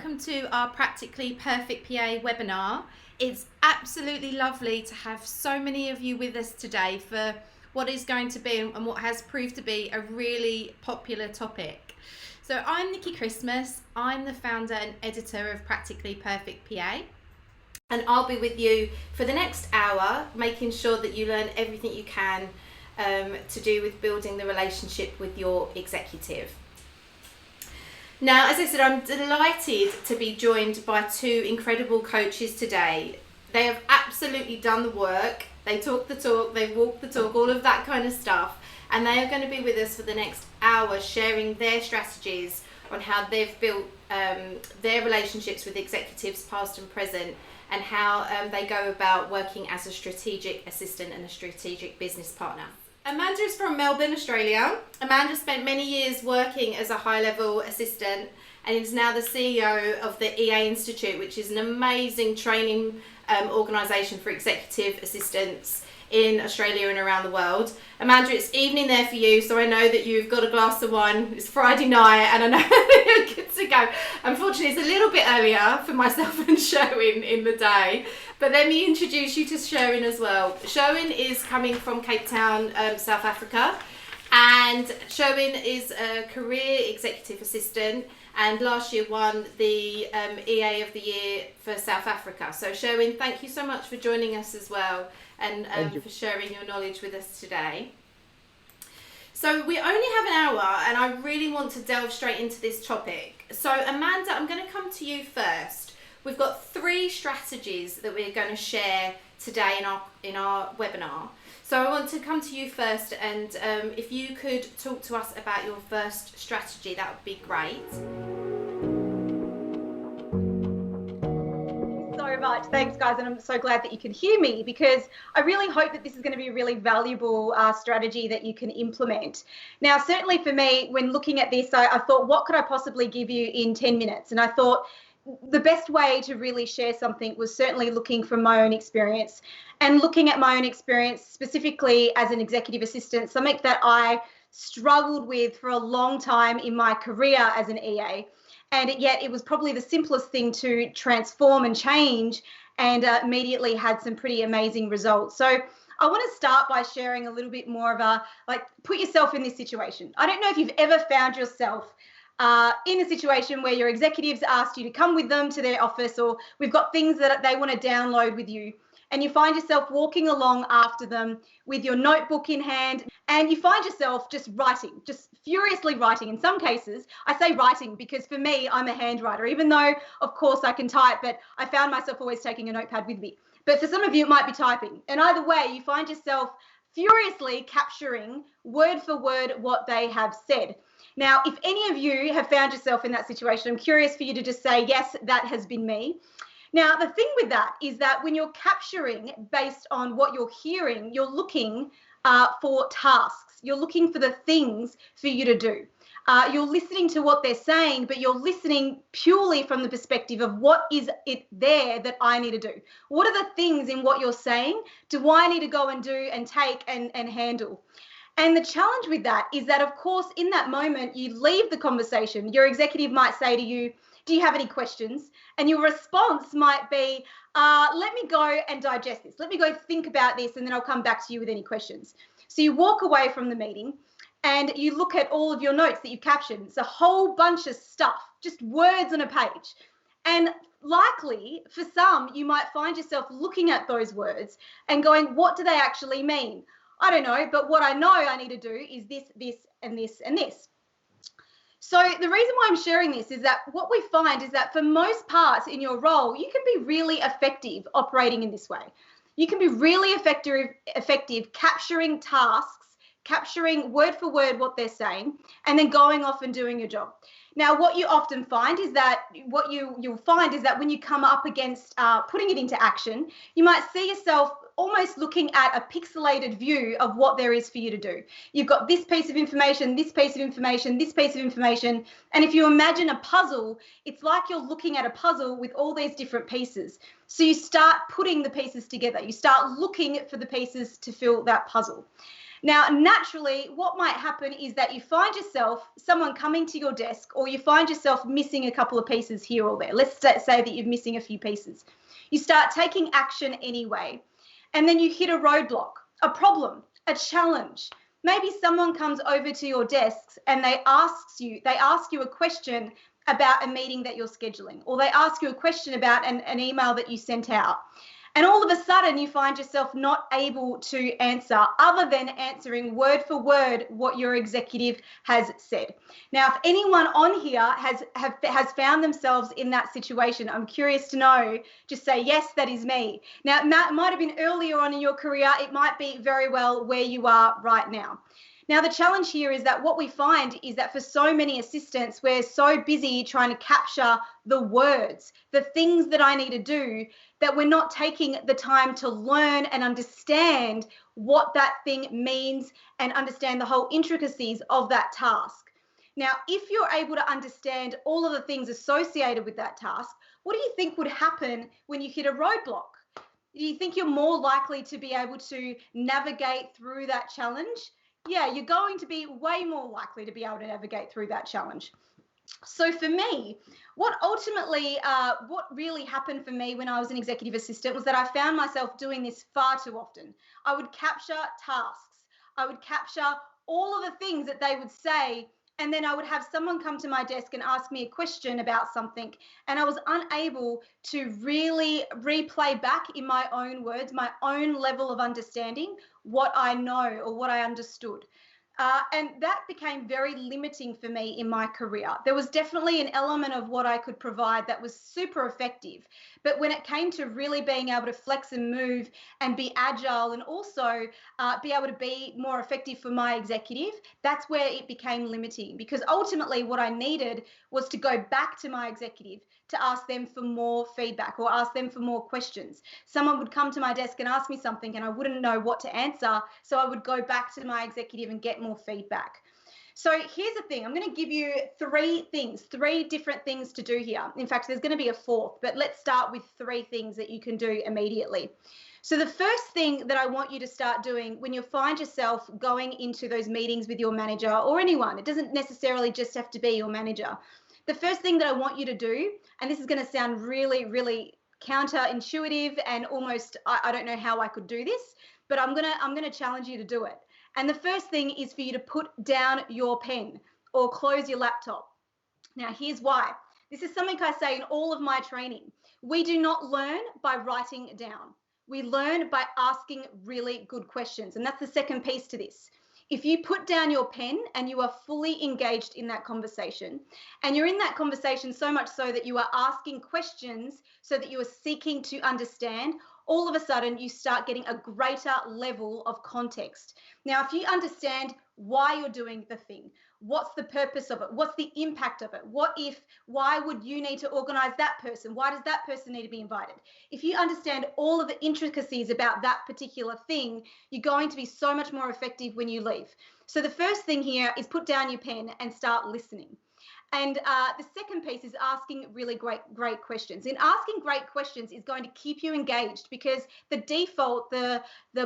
welcome to our Practically Perfect PA webinar. It's absolutely lovely to have so many of you with us today for what is going to be and what has proved to be a really popular topic. So I'm Nicky Christmas. I'm the founder and editor of Practically Perfect PA. And I'll be with you for the next hour, making sure that you learn everything you can to do with building the relationship with your executive. Now, as I said, I'm delighted to be joined by two incredible coaches today. They have absolutely done the work. They talk the talk, they walk the talk, all of that kind of stuff. And they are going to be with us for the next hour, sharing their strategies on how they've built their relationships with executives past and present, and how they go about working as a strategic assistant and a strategic business partner. Amanda is from Melbourne, Australia. Amanda spent many years working as a high-level assistant and is now the CEO of the EA Institute, which is an amazing training organisation for executive assistants in Australia and around the world. Amanda, it's evening there for you, so I know that you've got a glass of wine. It's Friday night and I know that you're good to go. Unfortunately, it's a little bit earlier for myself and Sherwin in the day, but let me introduce you to Sherwin as well. Sherwin is coming from Cape Town, South Africa, and Sherwin is a career executive assistant and last year won the EA of the Year for South Africa. So Sherwin, thank you so much for joining us as well, and for sharing your knowledge with us today. So we only have an hour and I really want to delve straight into this topic. So Amanda, I'm going to come to you first. We've got 3 strategies that we're going to share today in our webinar. So I want to come to you first, and if you could talk to us about your first strategy, that would be great. Much. Thanks, guys, and I'm so glad that you can hear me, because I really hope that this is going to be a really valuable strategy that you can implement. Now, certainly for me, when looking at this, I thought, what could I possibly give you in 10 minutes? And I thought the best way to really share something was certainly looking from my own experience, and looking at my own experience specifically as an executive assistant, something that I struggled with for a long time in my career as an EA. And yet it was probably the simplest thing to transform and change, and immediately had some pretty amazing results. So I want to start by sharing a little bit more of put yourself in this situation. I don't know if you've ever found yourself in a situation where your executives asked you to come with them to their office, or we've got things that they want to download with you, and you find yourself walking along after them with your notebook in hand, and you find yourself just writing, just furiously writing. In some cases, I say writing because for me, I'm a handwriter, even though, of course, I can type, but I found myself always taking a notepad with me. But for some of you, it might be typing. And either way, you find yourself furiously capturing word for word what they have said. Now, if any of you have found yourself in that situation, I'm curious for you to just say, yes, that has been me. Now, the thing with that is that when you're capturing based on what you're hearing, you're looking for tasks. You're looking for the things for you to do. You're listening to what they're saying, but you're listening purely from the perspective of what is it there that I need to do? What are the things in what you're saying do I need to go and do and take and handle? And the challenge with that is that, of course, in that moment, you leave the conversation. Your executive might say to you, do you have any questions? And your response might be, let me go and digest this. Let me go think about this, and then I'll come back to you with any questions. So you walk away from the meeting and you look at all of your notes that you've captured. It's a whole bunch of stuff, just words on a page. And likely for some, you might find yourself looking at those words and going, what do they actually mean? I don't know, but what I know I need to do is this, this, and this, and this. So the reason why I'm sharing this is that what we find is that for most parts in your role, you can be really effective operating in this way. You can be really effective capturing tasks, capturing word for word what they're saying, and then going off and doing your job. Now, what you often find is that you'll find is that when you come up against putting it into action, you might see yourself almost looking at a pixelated view of what there is for you to do. You've got this piece of information, this piece of information, this piece of information. And if you imagine a puzzle, it's like you're looking at a puzzle with all these different pieces. So you start putting the pieces together. You start looking for the pieces to fill that puzzle. Now, naturally, what might happen is that you find yourself, someone coming to your desk, or you find yourself missing a couple of pieces here or there. Let's say that you're missing a few pieces. You start taking action anyway, and then you hit a roadblock, a problem, a challenge. Maybe someone comes over to your desks and they ask you a question about a meeting that you're scheduling, or they ask you a question about an email that you sent out. And all of a sudden you find yourself not able to answer, other than answering word for word what your executive has said. Now, if anyone on here has found themselves in that situation, I'm curious to know, just say, yes, that is me. Now, it might have been earlier on in your career. It might be very well where you are right now. Now, the challenge here is that what we find is that for so many assistants, we're so busy trying to capture the words, the things that I need to do, that we're not taking the time to learn and understand what that thing means and understand the whole intricacies of that task. Now, if you're able to understand all of the things associated with that task, what do you think would happen when you hit a roadblock? Do you think you're more likely to be able to navigate through that challenge? Yeah, you're going to be way more likely to be able to navigate through that challenge. So for me, what really happened for me when I was an executive assistant was that I found myself doing this far too often. I would capture tasks. I would capture all of the things that they would say, and then I would have someone come to my desk and ask me a question about something, and I was unable to really replay back in my own words, my own level of understanding, what I know or what I understood. And that became very limiting for me in my career. There was definitely an element of what I could provide that was super effective. But when it came to really being able to flex and move and be agile, and also be able to be more effective for my executive, that's where it became limiting, because ultimately what I needed was to go back to my executive to ask them for more feedback or ask them for more questions. Someone would come to my desk and ask me something and I wouldn't know what to answer, so I would go back to my executive and get more feedback. So here's the thing, I'm going to give you three different things to do here. In fact, there's going to be a fourth, but let's start with three things that you can do immediately. So the first thing that I want you to start doing when you find yourself going into those meetings with your manager or anyone, it doesn't necessarily just have to be your manager. The first thing that I want you to do, and this is going to sound really, really counterintuitive and almost, I don't know how I could do this, but I'm gonna challenge you to do it. And the first thing is for you to put down your pen or close your laptop. Now, here's why. This is something I say in all of my training. We do not learn by writing down. We learn by asking really good questions. And that's the second piece to this. If you put down your pen and you are fully engaged in that conversation, and you're in that conversation so much so that you are asking questions so that you are seeking to understand, all of a sudden you start getting a greater level of context. Now, if you understand why you're doing the thing, what's the purpose of it, what's the impact of it, why would you need to organize that person, why does that person need to be invited? If you understand all of the intricacies about that particular thing, you're going to be so much more effective when you leave. So the first thing here is put down your pen and start listening. And the second piece is asking really great questions. And asking great questions is going to keep you engaged, because the default, the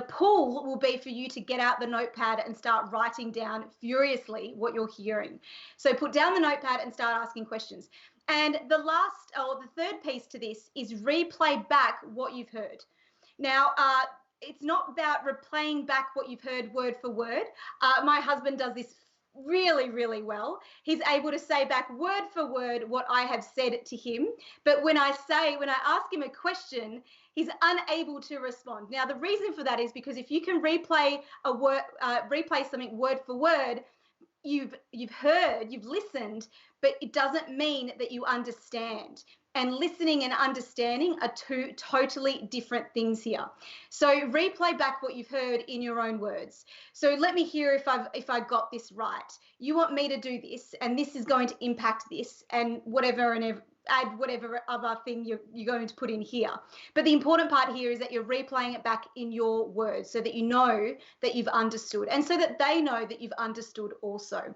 pull will be for you to get out the notepad and start writing down furiously what you're hearing. So put down the notepad and start asking questions. And the third piece to this is replay back what you've heard. Now, it's not about replaying back what you've heard word for word. My husband does this really, really well. He's able to say back word for word what I have said to him. But when I ask him a question, he's unable to respond. Now, the reason for that is because if you can replay something word for word, you've heard, you've listened, but it doesn't mean that you understand. And listening and understanding are two totally different things here. So replay back what you've heard in your own words. So let me hear if I got this right. You want me to do this, and this is going to impact this, and whatever, and add whatever other thing you're going to put in here. But the important part here is that you're replaying it back in your words so that you know that you've understood, and so that they know that you've understood also.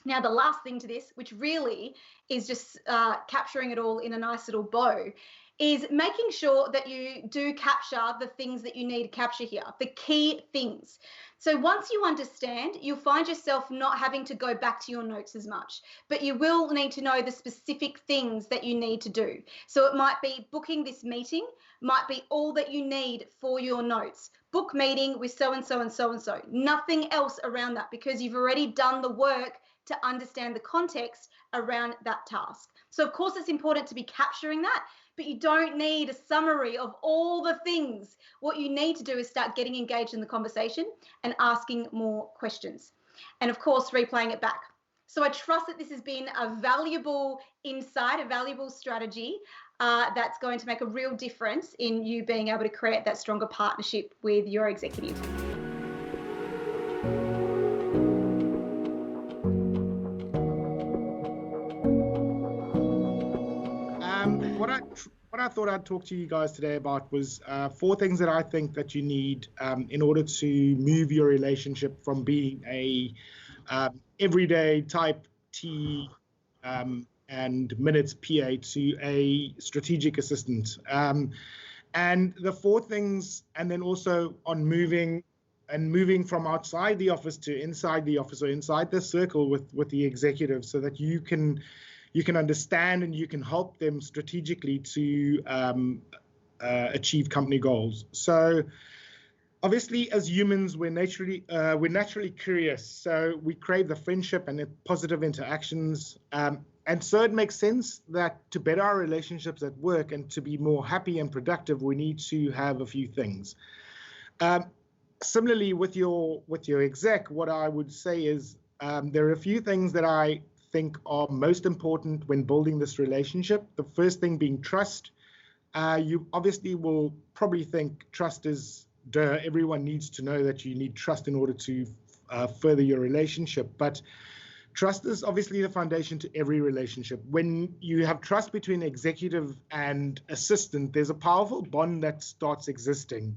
Now, the last thing to this, which really is just capturing it all in a nice little bow, is making sure that you do capture the things that you need to capture here, the key things. So once you understand, you'll find yourself not having to go back to your notes as much, but you will need to know the specific things that you need to do. So it might be booking this meeting, might be all that you need for your notes. Book meeting with so-and-so and so-and-so. Nothing else around that, because you've already done the work to understand the context around that task. So of course it's important to be capturing that, but you don't need a summary of all the things. What you need to do is start getting engaged in the conversation and asking more questions. And of course, replaying it back. So I trust that this has been a valuable insight, a valuable strategy that's going to make a real difference in you being able to create that stronger partnership with your executive. What I thought I'd talk to you guys today about was 4 things that I think that you need in order to move your relationship from being a everyday type T and minutes PA to a strategic assistant. And the 4 things, and then also on moving from outside the office to inside the office, or inside the circle with the executive, so that you can understand and you can help them strategically to achieve company goals. So obviously, as humans, we're naturally curious. So we crave the friendship and the positive interactions. And so it makes sense that to better our relationships at work and to be more happy and productive, we need to have a few things. Similarly, with your exec, what I would say is there are a few things that I think are most important when building this relationship. The first thing being trust. You obviously will probably think trust is duh. Everyone needs to know that you need trust in order to further your relationship. But trust is obviously the foundation to every relationship. When you have trust between executive and assistant, there's a powerful bond that starts existing.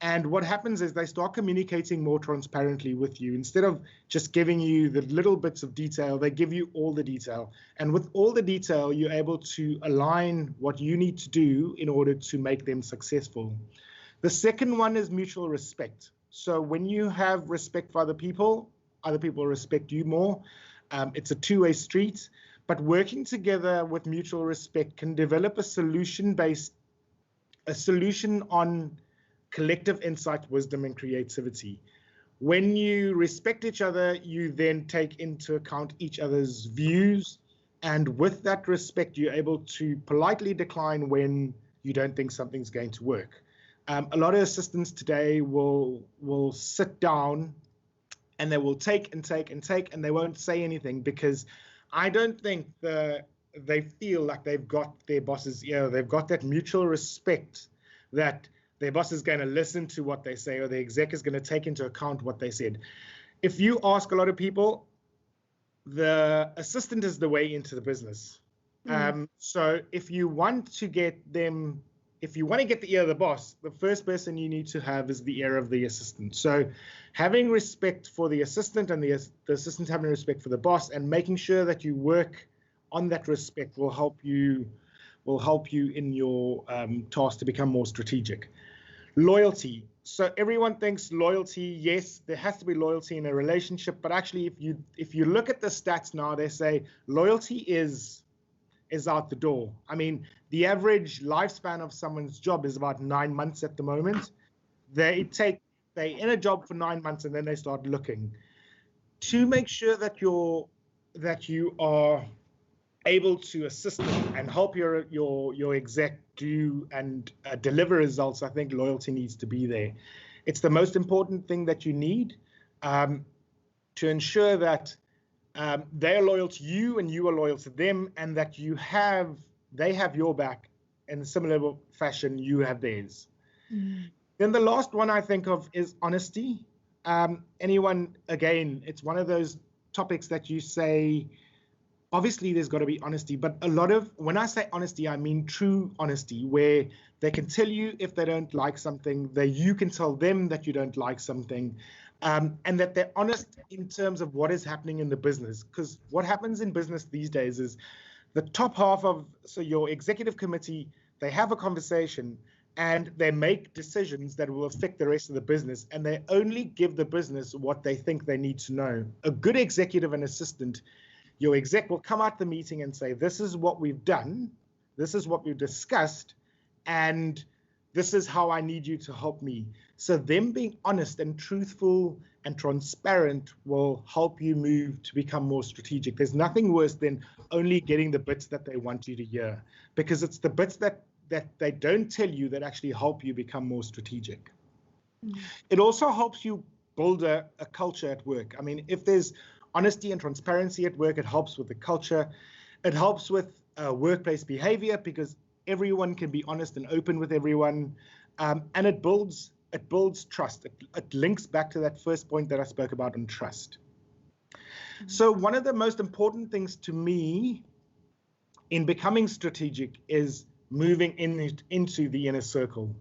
And what happens is they start communicating more transparently with you. Instead of just giving you the little bits of detail, they give you all the detail. And with all the detail, you're able to align what you need to do in order to make them successful. The second one is mutual respect. So when you have respect for other people respect you more. It's a two-way street. But working together with mutual respect can develop a solution on collective insight, wisdom, and creativity. When you respect each other, you then take into account each other's views. And with that respect, you're able to politely decline when you don't think something's going to work. A lot of assistants today will sit down and they will take and take and take, and they won't say anything, because I don't think they feel like they've got their boss's ear. They've got that mutual respect that their boss is going to listen to what they say, or the exec is going to take into account what they said. If you ask a lot of people, the assistant is the way into the business. So if you want to get the ear of the boss, the first person you need to have is the ear of the assistant. So having respect for the assistant and the assistant having respect for the boss, and making sure that you work on that respect will help you in your task to become more strategic. Loyalty. So everyone thinks loyalty, yes, there has to be loyalty in a relationship, but actually if you look at the stats now, they say loyalty is out the door. I mean, the average lifespan of someone's job is about 9 months at the moment. They're in a job for 9 months and then they start looking. To make sure that you are able to assist them and help your exec do and deliver results, I think loyalty needs to be there. It's the most important thing that you need to ensure that they are loyal to you and you are loyal to them, and that they have your back in a similar fashion you have theirs. Then the last one I think of is honesty. It's one of those topics that you say, obviously there's got to be honesty, but when I say honesty, I mean true honesty, where they can tell you if they don't like something, that you can tell them that you don't like something, and that they're honest in terms of what is happening in the business. Because what happens in business these days is the top half of your executive committee, they have a conversation, and they make decisions that will affect the rest of the business, and they only give the business what they think they need to know. A good executive and assistant, your exec will come out the meeting and say, this is what we've done, this is what we've discussed, and this is how I need you to help me. So them being honest and truthful and transparent will help you move to become more strategic. There's nothing worse than only getting the bits that they want you to hear, because it's the bits that they don't tell you that actually help you become more strategic. It also helps you build a culture at work. I mean, if there's honesty and transparency at work, it helps with the culture. It helps with workplace behavior, because everyone can be honest and open with everyone, and it builds trust. It links back to that first point that I spoke about on trust. So one of the most important things to me in becoming strategic is moving into the inner circle.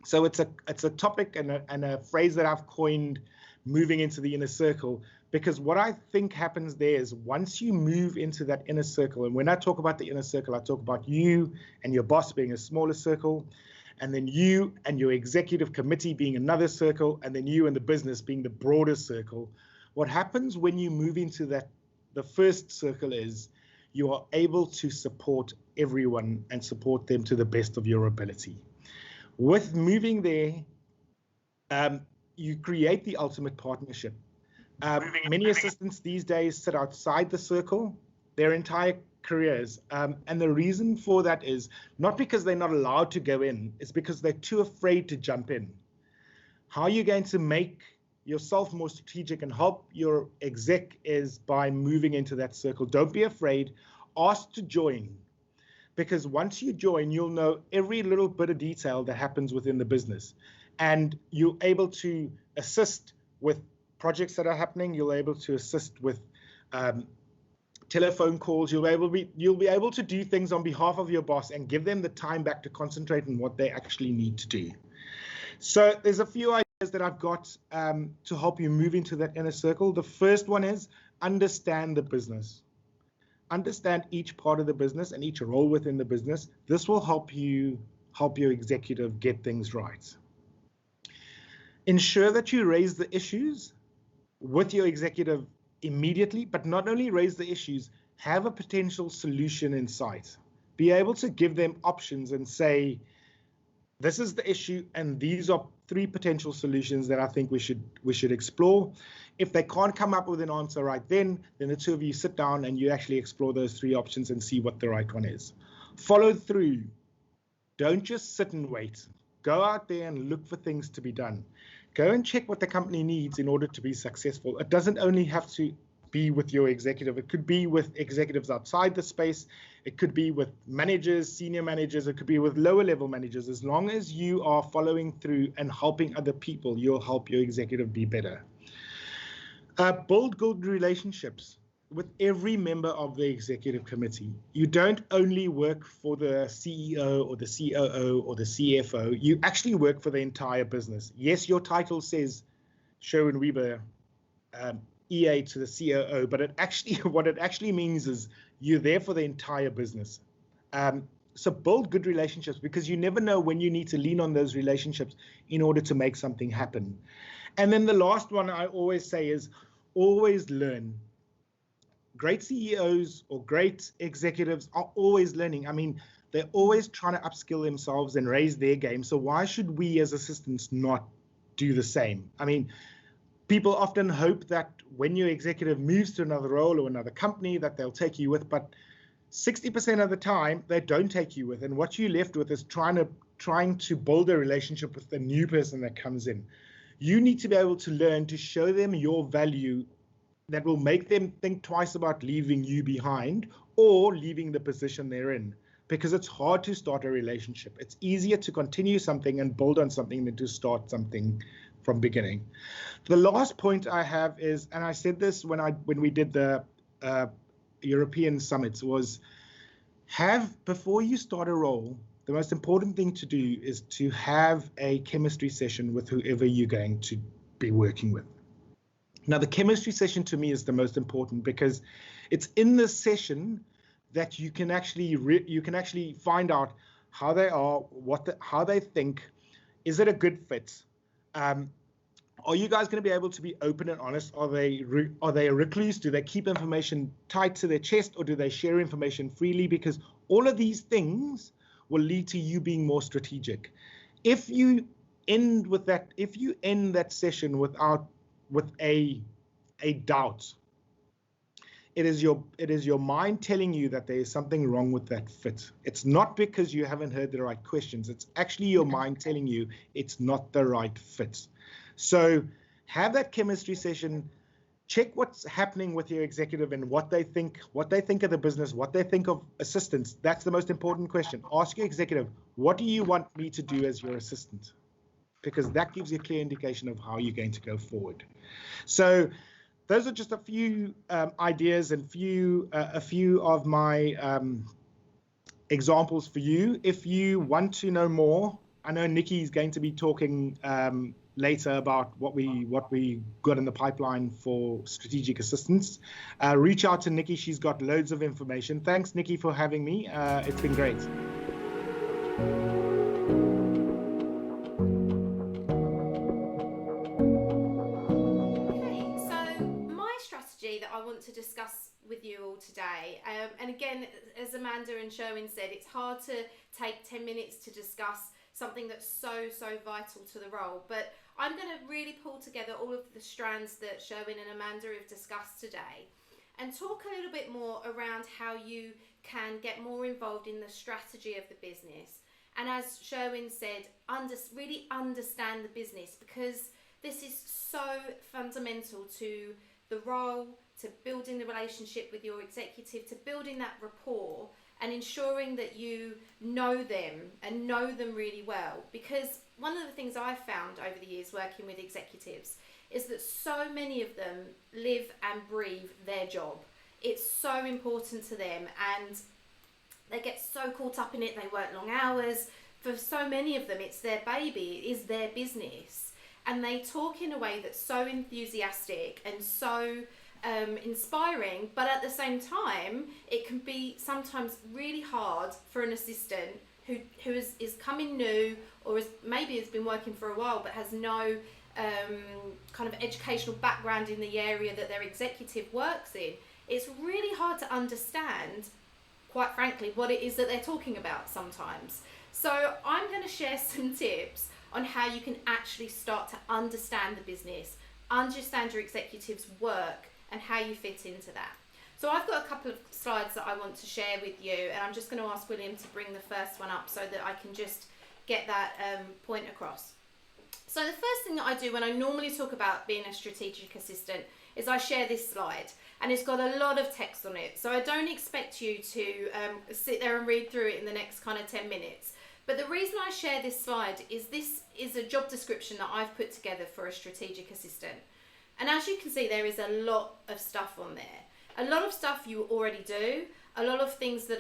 So it's a topic and a phrase that I've coined, moving into the inner circle, because what I think happens there is once you move into that inner circle, and when I talk about the inner circle, I talk about you and your boss being a smaller circle, and then you and your executive committee being another circle, and then you and the business being the broader circle. What happens when you move into that, the first circle, is you are able to support everyone and support them to the best of your ability. With moving there, you create the ultimate partnership. Many assistants these days sit outside the circle their entire careers. And the reason for that is not because they're not allowed to go in, it's because they're too afraid to jump in. How are you going to make yourself more strategic and help your exec is by moving into that circle. Don't be afraid. Ask to join. Because once you join, you'll know every little bit of detail that happens within the business. And you're able to assist with projects that are happening. You'll be able to assist with telephone calls. You'll be able to do things on behalf of your boss and give them the time back to concentrate on what they actually need to do. So there's a few ideas that I've got to help you move into that inner circle. The first one is understand the business. Understand each part of the business and each role within the business. This will help your executive get things right. Ensure that you raise the issues with your executive immediately, but not only raise the issues, have a potential solution in sight. Be able to give them options and say, this is the issue, and these are 3 potential solutions that I think we should explore. If they can't come up with an answer right then the 2 of you sit down and you actually explore those 3 options and see what the right one is. Follow through. Don't just sit and wait. Go out there and look for things to be done. Go and check what the company needs in order to be successful. It doesn't only have to be with your executive. It could be with executives outside the space. It could be with managers, senior managers. It could be with lower level managers. As long as you are following through and helping other people, you'll help your executive be better. Build good relationships with every member of the executive committee. You don't only work for the CEO or the COO or the CFO. You actually work for the entire business. Yes, your title says Sherwin Weber, EA to the COO, but what it actually means is you're there for the entire business. So build good relationships, because you never know when you need to lean on those relationships in order to make something happen. And then the last one I always say is always learn. Great CEOs or great executives are always learning. I mean, they're always trying to upskill themselves and raise their game. So why should we as assistants not do the same? I mean, people often hope that when your executive moves to another role or another company that they'll take you with, but 60% of the time they don't take you with. And what you're left with is trying to build a relationship with the new person that comes in. You need to be able to learn to show them your value that will make them think twice about leaving you behind or leaving the position they're in, because it's hard to start a relationship. It's easier to continue something and build on something than to start something from beginning. The last point I have is, and I said this when we did the European summits, was before you start a role, the most important thing to do is to have a chemistry session with whoever you're going to be working with. Now, the chemistry session to me is the most important, because it's in this session that you can actually find out how they are, how they think. Is it a good fit? Are you guys going to be able to be open and honest? Are they a recluse? Do they keep information tight to their chest, or do they share information freely? Because all of these things will lead to you being more strategic. If you end that session with a doubt, it is your mind telling you that there is something wrong with that fit. It's not because you haven't heard the right questions. It's actually your mind telling you it's not the right fit. So have that chemistry session. Check what's happening with your executive and what they think of the business, what they think of assistants. That's the most important question. Ask your executive, what do you want me to do as your assistant? Because that gives you a clear indication of how you're going to go forward. So those are just a few ideas and a few of my examples for you. If you want to know more, I know Nicky is going to be talking later about what we got in the pipeline for strategic assistance. Reach out to Nicky. She's got loads of information. Thanks, Nicky, for having me. It's been great. That I want to discuss with you all today, and again, as Amanda and Sherwin said, it's hard to take 10 minutes to discuss something that's so vital to the role, but I'm going to really pull together all of the strands that Sherwin and Amanda have discussed today and talk a little bit more around how you can get more involved in the strategy of the business, and as Sherwin said, really understand the business, because this is so fundamental to the role, to building the relationship with your executive, to building that rapport and ensuring that you know them and know them really well. Because one of the things I've found over the years working with executives is that so many of them live and breathe their job. It's so important to them and they get so caught up in it. They work long hours. For so many of them, it's their baby, it is their business. And they talk in a way that's so enthusiastic and so inspiring, but at the same time, it can be sometimes really hard for an assistant who is coming new, or maybe has been working for a while but has no kind of educational background in the area that their executive works in. It's really hard to understand, quite frankly, what it is that they're talking about sometimes. So I'm going to share some tips on how you can actually start to understand the business, understand your executive's work, and how you fit into that. So I've got a couple of slides that I want to share with you, and I'm just going to ask William to bring the first one up so that I can just get that point across. So the first thing that I do when I normally talk about being a strategic assistant is I share this slide, and it's got a lot of text on it. So I don't expect you to sit there and read through it in the next kind of 10 minutes. But the reason I share this slide is this is a job description that I've put together for a strategic assistant. And as you can see, there is a lot of stuff on there. A lot of stuff you already do, a lot of things that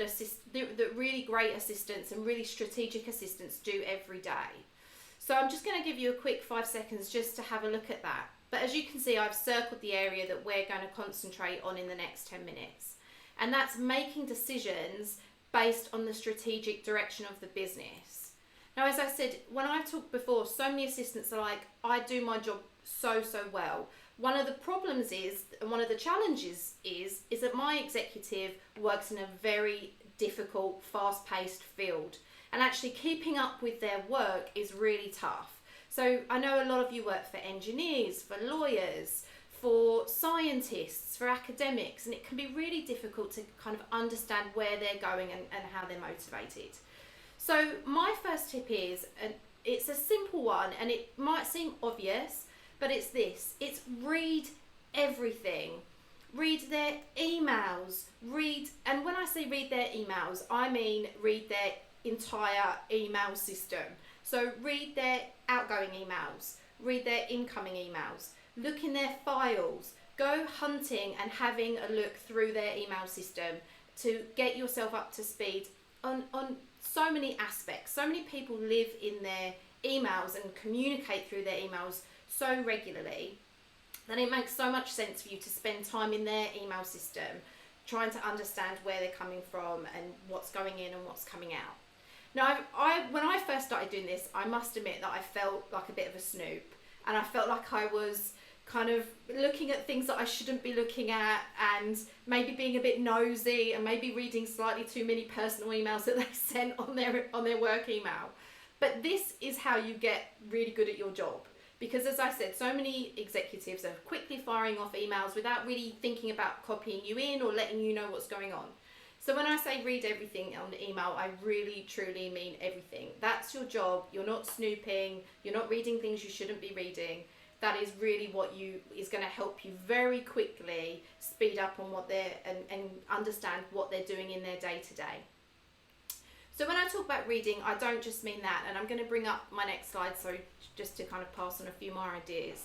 really great assistants and really strategic assistants do every day. So I'm just going to give you a quick 5 seconds just to have a look at that. But as you can see, I've circled the area that we're going to concentrate on in the next 10 minutes. And that's making decisions based on the strategic direction of the business. Now, as I said, when I've talked before, so many assistants are like, I do my job so well. One of the problems is, and one of the challenges is that my executive works in a very difficult, fast-paced field. And actually keeping up with their work is really tough. So I know a lot of you work for engineers, for lawyers, for scientists, for academics, and it can be really difficult to kind of understand where they're going and how they're motivated. So my first tip is, and it's a simple one and it might seem obvious, but it's this: it's read everything. Read their emails, and when I say read their emails, I mean read their entire email system. So read their outgoing emails, read their incoming emails, look in their files, go hunting and having a look through their email system to get yourself up to speed on so many aspects. So many people live in their emails and communicate through their emails so regularly that it makes so much sense for you to spend time in their email system trying to understand where they're coming from and what's going in and what's coming out. Now, when I first started doing this, I must admit that I felt like a bit of a snoop, and I felt like I was kind of looking at things that I shouldn't be looking at, and maybe being a bit nosy, and maybe reading slightly too many personal emails that they sent on their work email. But this is how you get really good at your job. Because as I said, so many executives are quickly firing off emails without really thinking about copying you in or letting you know what's going on. So when I say read everything on the email, I really, truly mean everything. That's your job. You're not snooping. You're not reading things you shouldn't be reading. That is really what is going to help you very quickly speed up on what and understand what they're doing in their day to day. So when I talk about reading, I don't just mean that, and I'm going to bring up my next slide, so just to kind of pass on a few more ideas.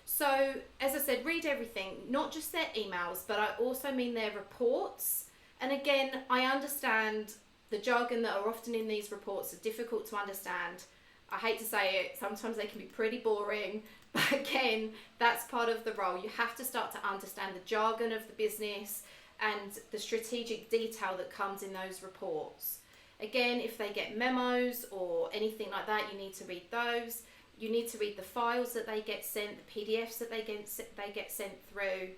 So as I said, read everything, not just their emails, but I also mean their reports. And again, I understand the jargon that are often in these reports are difficult to understand. I hate to say it, sometimes they can be pretty boring, but again, that's part of the role. You have to start to understand the jargon of the business and the strategic detail that comes in those reports. Again, if they get memos or anything like that, you need to read those. You need to read the files that they get sent, the PDFs that they get sent through.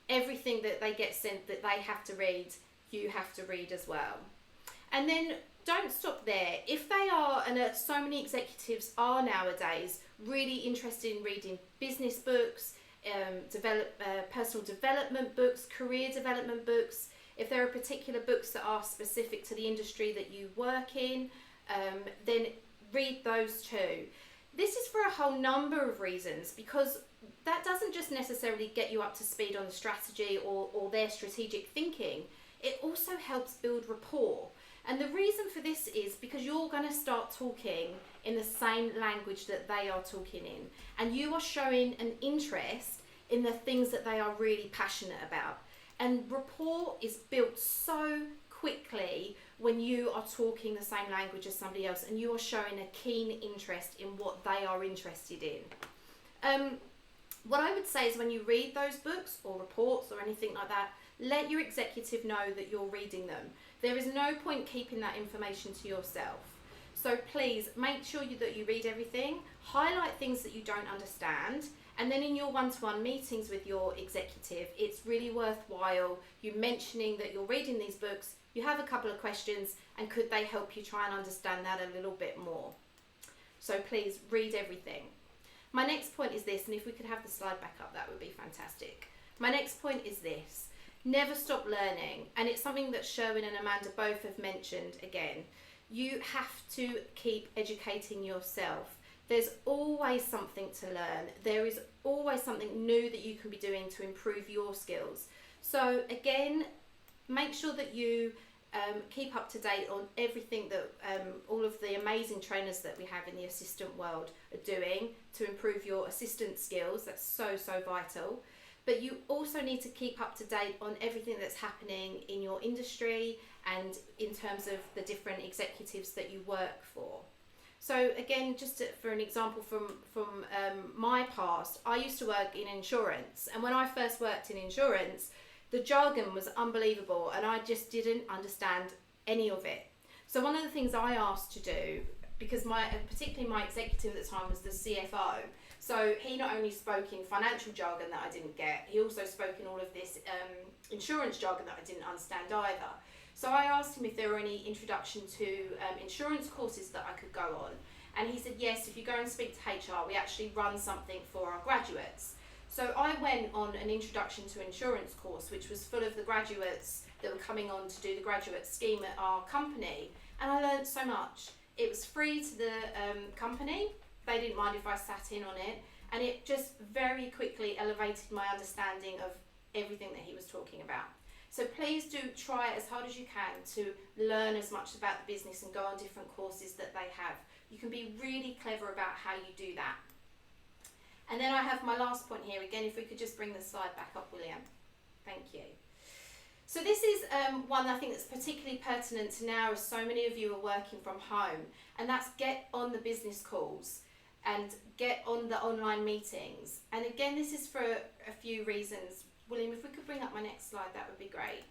Everything that they get sent that they have to read, you have to read as well. And then don't stop there. If they are, and so many executives are nowadays, really interested in reading business books, personal development books, career development books, if there are particular books that are specific to the industry that you work in, then read those too. This is for a whole number of reasons, because that doesn't just necessarily get you up to speed on the strategy or their strategic thinking. It also helps build rapport. And the reason for this is because you're going to start talking in the same language that they are talking in. And you are showing an interest in the things that they are really passionate about. And rapport is built so quickly when you are talking the same language as somebody else and you are showing a keen interest in what they are interested in. What I would say is when you read those books or reports or anything like that, let your executive know that you're reading them. There is no point keeping that information to yourself. So please make sure that you read everything, highlight things that you don't understand, and then in your one-to-one meetings with your executive, it's really worthwhile you mentioning that you're reading these books, you have a couple of questions, and could they help you try and understand that a little bit more? So please read everything. My next point is this, and if we could have the slide back up, that would be fantastic. My next point is this. Never stop learning, and it's something that Sherwin and Amanda both have mentioned again. You have to keep educating yourself. There's always something to learn. There is always something new that you can be doing to improve your skills. So again, make sure that you keep up to date on everything that all of the amazing trainers that we have in the assistant world are doing to improve your assistant skills. That's so, so vital. But you also need to keep up to date on everything that's happening in your industry and in terms of the different executives that you work for. So again, for an example from my past, I used to work in insurance, and when I first worked in insurance, the jargon was unbelievable and I just didn't understand any of it. So one of the things I asked to do, because particularly my executive at the time was the CFO, so he not only spoke in financial jargon that I didn't get, he also spoke in all of this insurance jargon that I didn't understand either. So I asked him if there were any introduction to insurance courses that I could go on. And he said, yes, if you go and speak to HR, we actually run something for our graduates. So I went on an introduction to insurance course, which was full of the graduates that were coming on to do the graduate scheme at our company. And I learned so much. It was free to the company. They didn't mind if I sat in on it. And it just very quickly elevated my understanding of everything that he was talking about. So please do try as hard as you can to learn as much about the business and go on different courses that they have. You can be really clever about how you do that. And then I have my last point here. Again, if we could just bring the slide back up, William. Thank you. So this is one I think that's particularly pertinent to now, as so many of you are working from home, and that's get on the business calls and get on the online meetings. And again, this is for a few reasons. William, if we could bring up my next slide, that would be great.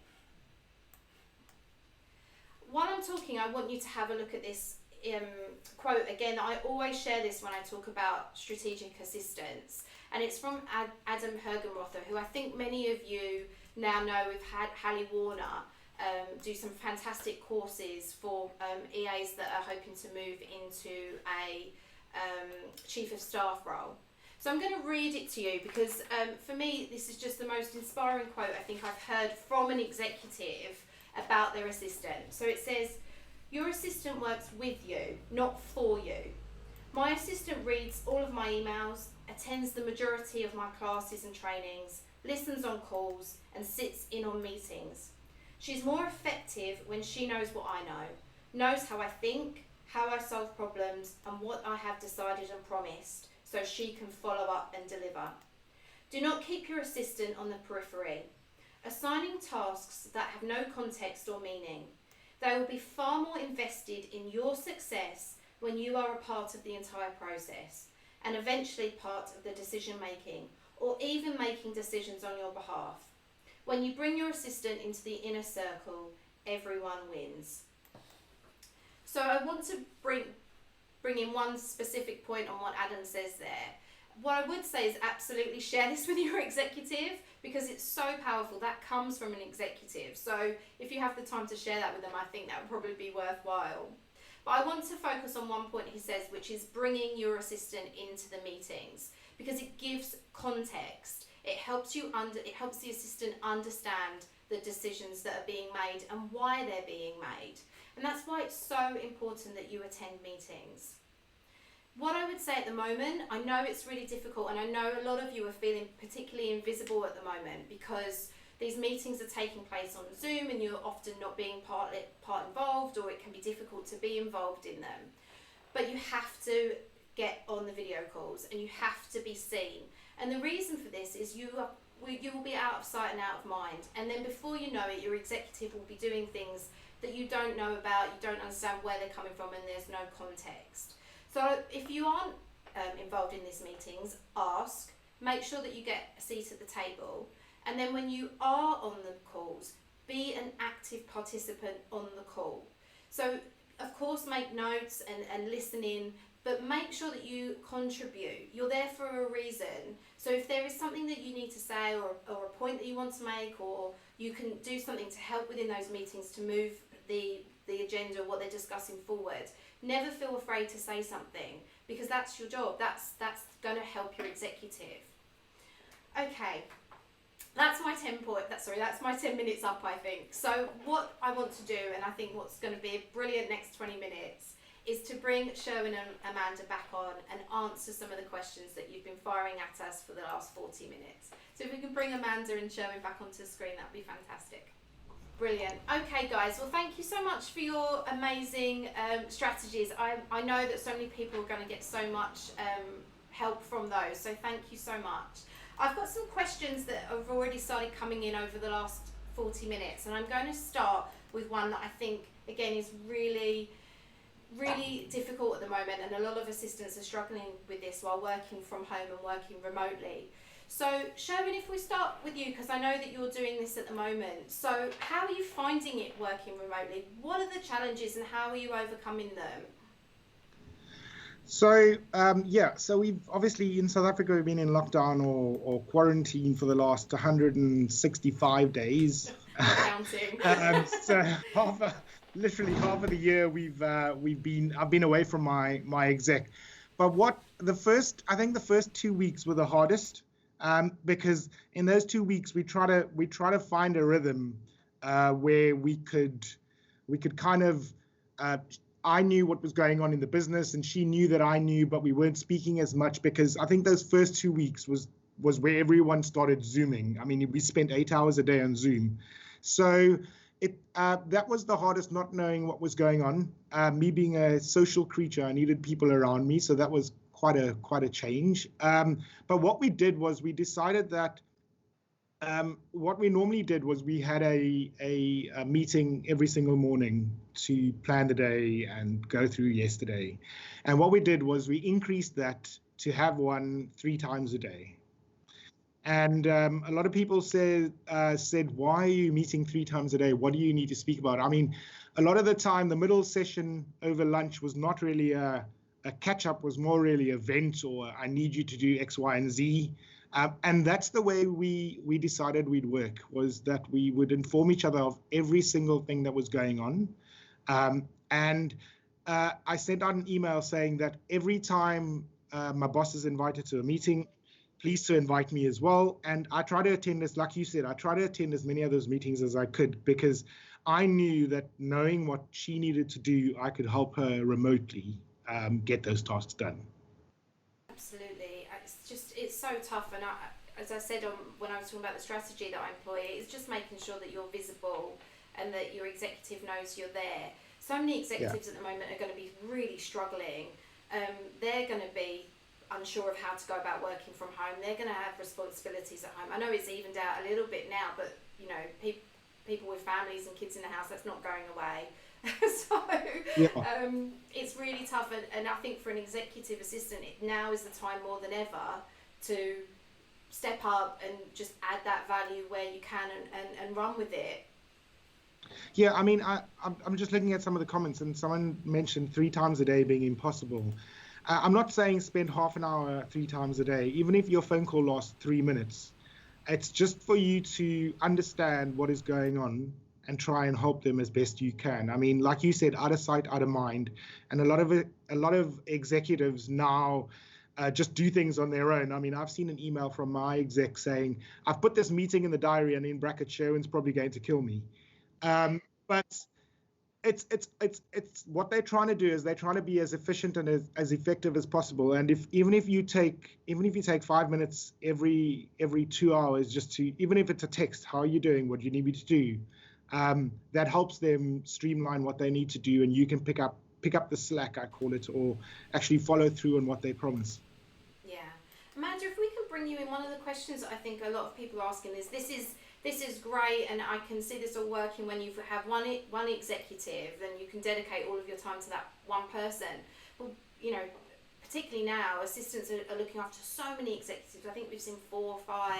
While I'm talking, I want you to have a look at this quote again. I always share this when I talk about strategic assistance, and it's from Adam Hergenrother, who I think many of you now know. We've had Hallie Warner do some fantastic courses for EAs that are hoping to move into a chief of staff role. So I'm going to read it to you because for me this is just the most inspiring quote I think I've heard from an executive about their assistant. So it says, "Your assistant works with you, not for you. My assistant reads all of my emails, attends the majority of my classes and trainings, listens on calls, and sits in on meetings. She's more effective when she knows what I know, knows how I think, how I solve problems, and what I have decided and promised, so she can follow up and deliver. Do not keep your assistant on the periphery, assigning tasks that have no context or meaning. They will be far more invested in your success when you are a part of the entire process, and eventually part of the decision making, or even making decisions on your behalf. When you bring your assistant into the inner circle, everyone wins." So I want to bring in one specific point on what Adam says there. What I would say is absolutely share this with your executive, because it's so powerful. That comes from an executive. So if you have the time to share that with them, I think that would probably be worthwhile. But I want to focus on one point he says, which is bringing your assistant into the meetings, because it gives context. It helps the assistant understand the decisions that are being made and why they're being made. And that's why it's so important that you attend meetings. What I would say at the moment, I know it's really difficult, and I know a lot of you are feeling particularly invisible at the moment because these meetings are taking place on Zoom and you're often not being part involved, or it can be difficult to be involved in them. But you have to get on the video calls and you have to be seen. And the reason for this is you will be out of sight and out of mind. And then before you know it, your executive will be doing things that you don't know about, you don't understand where they're coming from, and there's no context. So if you aren't involved in these meetings, ask, make sure that you get a seat at the table. And then when you are on the calls, be an active participant on the call. So of course make notes and listen in, but make sure that you contribute. You're there for a reason. So if there is something that you need to say, or a point that you want to make, or you can do something to help within those meetings to move the agenda, what they're discussing forward, never feel afraid to say something, because that's your job. That's going to help your executive. Okay. That's my 10 minutes up, I think. So what I want to do, and I think what's going to be a brilliant next 20 minutes, is to bring Sherwin and Amanda back on and answer some of the questions that you've been firing at us for the last 40 minutes. So if we can bring Amanda and Sherwin back onto the screen, that'd be fantastic. Brilliant. Okay, guys. Well, thank you so much for your amazing strategies. I know that so many people are going to get so much help from those. So thank you so much. I've got some questions that have already started coming in over the last 40 minutes, and I'm going to start with one that I think, again, is really, really difficult at the moment, and a lot of assistants are struggling with this while working from home and working remotely. So, Sherwin, if we start with you, because I know that you're doing this at the moment. So, how are you finding it working remotely? What are the challenges and how are you overcoming them? So, so we've obviously in South Africa, we've been in lockdown or quarantine for the last 165 days. Counting. So literally half of the year I've been away from my exec. But I think the first 2 weeks were the hardest, because in those 2 weeks we try to find a rhythm where we could kind of I knew what was going on in the business and she knew that I knew, but we weren't speaking as much, because I think those first 2 weeks was where everyone started Zooming. I mean, we spent 8 hours a day on Zoom. So that was the hardest, not knowing what was going on. Me being a social creature, I needed people around me. So that was quite a change. But what we did was we decided that what we normally did was we had a meeting every single morning to plan the day and go through yesterday. And what we did was we increased that to have one 3 times a day. And a lot of people said, why are you meeting 3 times a day? What do you need to speak about? I mean, a lot of the time, the middle session over lunch was not really a catch-up, was more really a vent, or I need you to do X, Y, and Z. And that's the way we decided we'd work, was that we would inform each other of every single thing that was going on. And I sent out an email saying that every time my boss is invited to a meeting, please to invite me as well. And I try to attend this, like you said, I try to attend as many of those meetings as I could, because I knew that knowing what she needed to do, I could help her remotely get those tasks done. Absolutely. It's so tough. And as I said when I was talking about the strategy that I employ, it's just making sure that you're visible and that your executive knows you're there. So many executives at the moment are going to be really struggling. They're going to be unsure of how to go about working from home. They're going to have responsibilities at home. I know it's evened out a little bit now, but people with families and kids in the house, that's not going away. So it's really tough, and I think for an executive assistant, now is the time more than ever to step up and just add that value where you can and run with it. Yeah, I mean, I'm just looking at some of the comments, and someone mentioned 3 times a day being impossible. I'm not saying spend half an hour 3 times a day, even if your phone call lasts 3 minutes. It's just for you to understand what is going on and try and help them as best you can. I mean, like you said, out of sight, out of mind. And a lot of executives now just do things on their own. I mean, I've seen an email from my exec saying, I've put this meeting in the diary, and in brackets, Sherwin's probably going to kill me. But it's what they're trying to do is they're trying to be as efficient and as effective as possible. And even if you take 5 minutes every 2 hours, just to, even if it's a text, how are you doing? What do you need me to do? That helps them streamline what they need to do, and you can pick up the slack, I call it, or actually follow through on what they promise. Yeah, Amanda, if we can bring you in, one of the questions I think a lot of people are asking is, this is great, and I can see this all working when you have one executive, then you can dedicate all of your time to that one person. But particularly now, assistants are looking after so many executives. I think we've seen 4 or 5.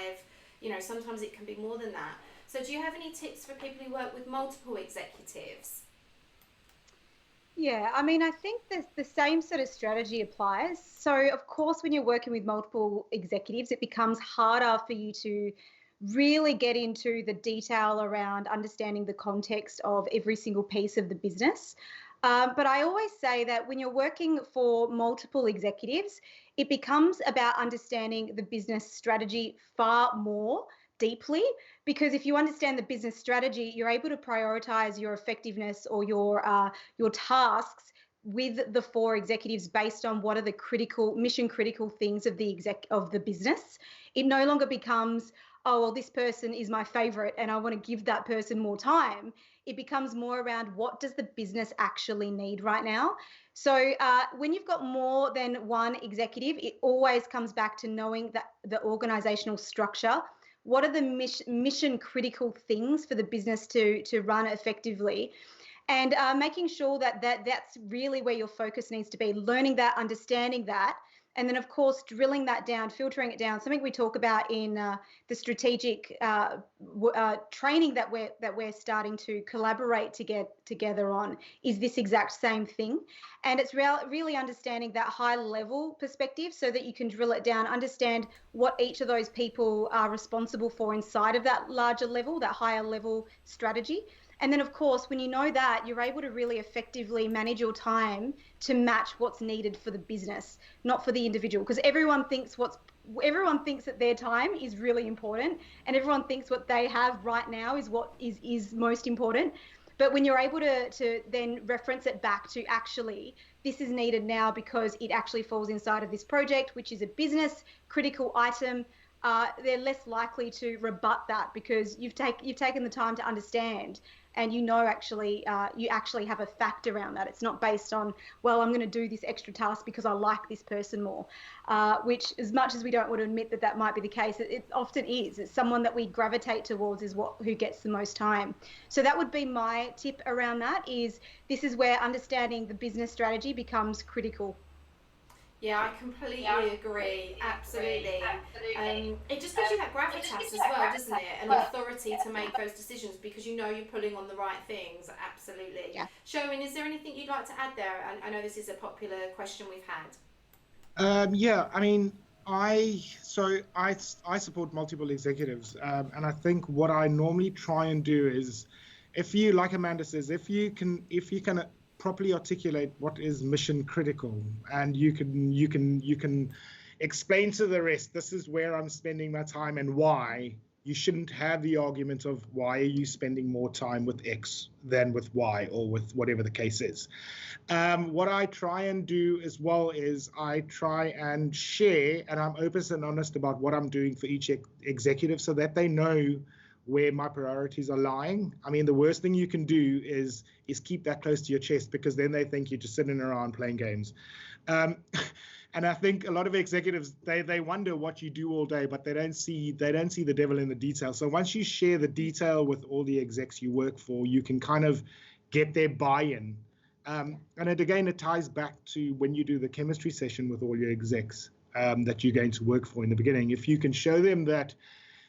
Sometimes it can be more than that. So do you have any tips for people who work with multiple executives? Yeah, I mean, I think the same sort of strategy applies. So, of course, when you're working with multiple executives, it becomes harder for you to really get into the detail around understanding the context of every single piece of the business. But I always say that when you're working for multiple executives, it becomes about understanding the business strategy far more deeply, because if you understand the business strategy, you're able to prioritize your effectiveness or your tasks with the 4 executives based on what are the mission critical things of the business. It no longer becomes, oh, well, this person is my favorite and I want to give that person more time. It becomes more around, what does the business actually need right now? So when you've got more than one executive, it always comes back to knowing that the organizational structure. What are the mission critical things for the business to run effectively? And making sure that's really where your focus needs to be, learning that, understanding that, and then, of course, drilling that down, filtering it down. Something we talk about in the strategic training that we're starting to collaborate to get together on is this exact same thing. And it's really understanding that high-level perspective so that you can drill it down, understand what each of those people are responsible for inside of that larger level, that higher level strategy. And then, of course, when you know that, you're able to really effectively manage your time to match what's needed for the business, not for the individual. Because everyone thinks that their time is really important, and everyone thinks what they have right now is what is most important. But when you're able to then reference it back to, actually, this is needed now because it actually falls inside of this project, which is a business critical item, they're less likely to rebut that, because you've taken the time to understand, and you actually have a fact around that. It's not based on, well, I'm going to do this extra task because I like this person more, which, as much as we don't want to admit that might be the case, it often is. It's someone that we gravitate towards who gets the most time. So that would be my tip around that. This is where understanding the business strategy becomes critical. Yeah, I completely agree. Absolutely. It just gives you that gravitas as well, doesn't it? An authority to make those decisions because you know you're pulling on the right things. Absolutely. Yeah. Sherwin, is there anything you'd like to add there? I know this is a popular question we've had. Yeah, I mean, I support multiple executives, and I think what I normally try and do is, if you, like Amanda says, if you can properly articulate what is mission critical, and you can explain to the rest, this is where I'm spending my time and why. You shouldn't have the argument of why are you spending more time with X than with Y, or with whatever the case is. What I try and do as well is I try and share, and I'm open and honest about what I'm doing for each executive so that they know where my priorities are lying. I mean, the worst thing you can do is keep that close to your chest, because then they think you're just sitting around playing games. Um, and I think a lot of executives, they wonder what you do all day, but they don't see the devil in the detail. So once you share the detail with all the execs you work for, you can kind of get their buy-in. And it ties back to when you do the chemistry session with all your execs that you're going to work for in the beginning. If you can show them that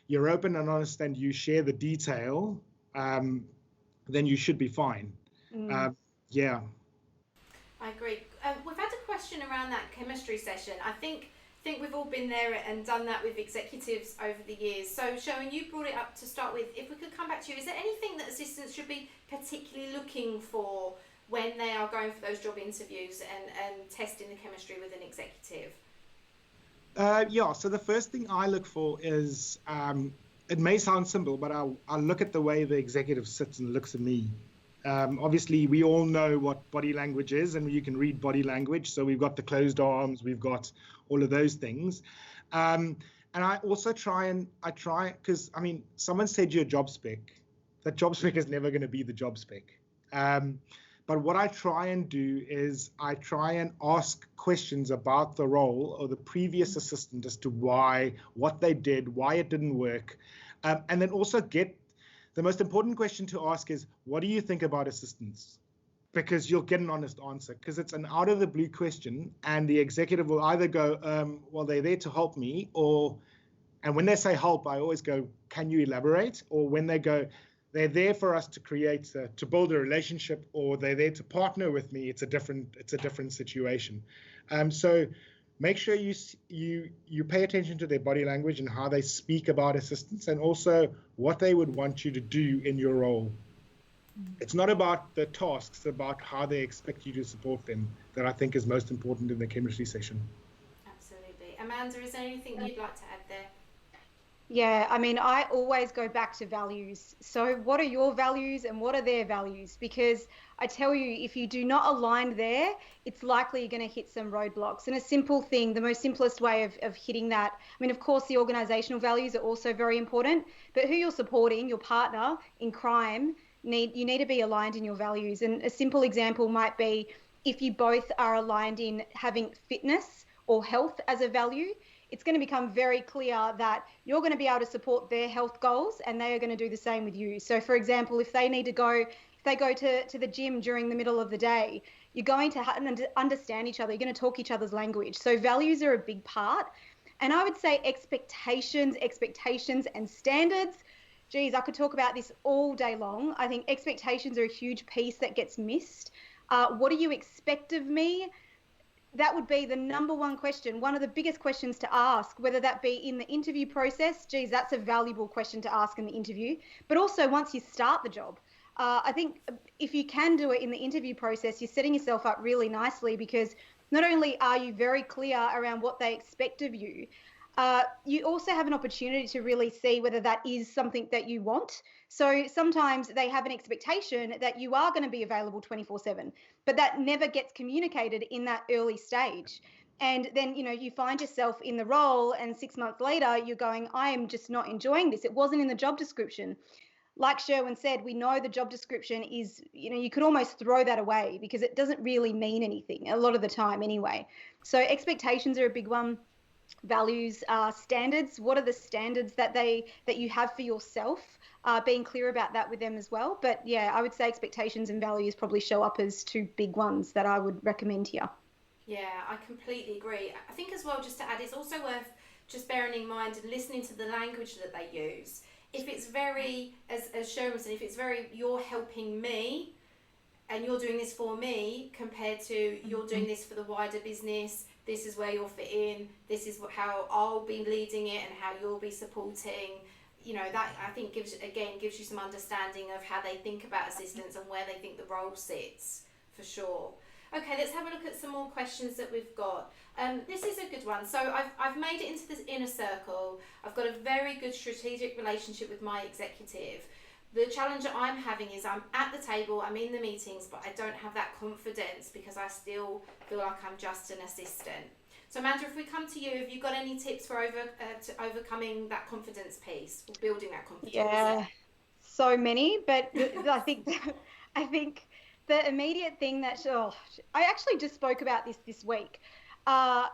you're open and honest and you share the detail, then you should be fine. Yeah. I agree. We've had a question around that chemistry session. I think we've all been there and done that with executives over the years. So, Sherwin, you brought it up to start with. If we could come back to you, is there anything that assistants should be particularly looking for when they are going for those job interviews and testing the chemistry with an executive? So the first thing I look for is, it may sound simple, but I'll look at the way the executive sits and looks at me. Obviously, we all know what body language is, and you can read body language. So we've got the closed arms, we've got all of those things. And I also try, because, I mean, someone said your job spec. That job spec is never going to be the job spec. But what I try and do is I try and ask questions about the role or the previous assistant as to what they did, why it didn't work. And then also the most important question to ask is, what do you think about assistants? Because you'll get an honest answer, because it's an out of the blue question, and the executive will either go, well, they're there to help me, and when they say help, I always go, can you elaborate? Or when they go, they're there for us to build a relationship, or they're there to partner with me, it's a different situation. So make sure you pay attention to their body language and how they speak about assistants, and also what they would want you to do in your role. It's not about the tasks, it's about how they expect you to support them that I think is most important in the chemistry session. Absolutely. Amanda, is there anything you'd like to add there? Yeah, I mean, I always go back to values. So what are your values and what are their values? Because I tell you, if you do not align there, it's likely you're going to hit some roadblocks. And a simple thing, the most simplest way of hitting that, I mean, of course, the organizational values are also very important, but who you're supporting, your partner in crime, you need to be aligned in your values. And a simple example might be if you both are aligned in having fitness or health as a value, it's going to become very clear that you're going to be able to support their health goals and they are going to do the same with you. So, for example, if they go to the gym during the middle of the day, you're going to understand each other. You're going to talk each other's language. So values are a big part. And I would say expectations and standards. Geez, I could talk about this all day long. I think expectations are a huge piece that gets missed. What do you expect of me? That would be the number one question, one of the biggest questions to ask, whether that be in the interview process. Geez, that's a valuable question to ask in the interview, but also once you start the job. I think if you can do it in the interview process, you're setting yourself up really nicely, because not only are you very clear around what they expect of you, you also have an opportunity to really see whether that is something that you want. So sometimes they have an expectation that you are going to be available 24/7, but that never gets communicated in that early stage. And then, you find yourself in the role and 6 months later, you're going, I am just not enjoying this. It wasn't in the job description. Like Sherwin said, we know the job description is, you could almost throw that away because it doesn't really mean anything a lot of the time anyway. So expectations are a big one. Values, standards. What are the standards that you have for yourself? Being clear about that with them as well. But yeah, I would say expectations and values probably show up as two big ones that I would recommend here. Yeah, I completely agree. I think as well, just to add, it's also worth just bearing in mind and listening to the language that they use. If it's very, as Sherwin said, if it's very, you're helping me and you're doing this for me compared to you're doing this for the wider business, this is where you'll fit in, this is how I'll be leading it and how you'll be supporting, that I think gives you some understanding of how they think about assistants and where they think the role sits, for sure. Okay, let's have a look at some more questions that we've got. This is a good one. So I've made it into this inner circle. I've got a very good strategic relationship with my executive. The challenge that I'm having is I'm at the table, I'm in the meetings, but I don't have that confidence because I still feel like I'm just an assistant. So Amanda, if we come to you, have you got any tips for overcoming that confidence piece, or building that confidence? Yeah, so many, but I think the immediate thing that I actually just spoke about this week,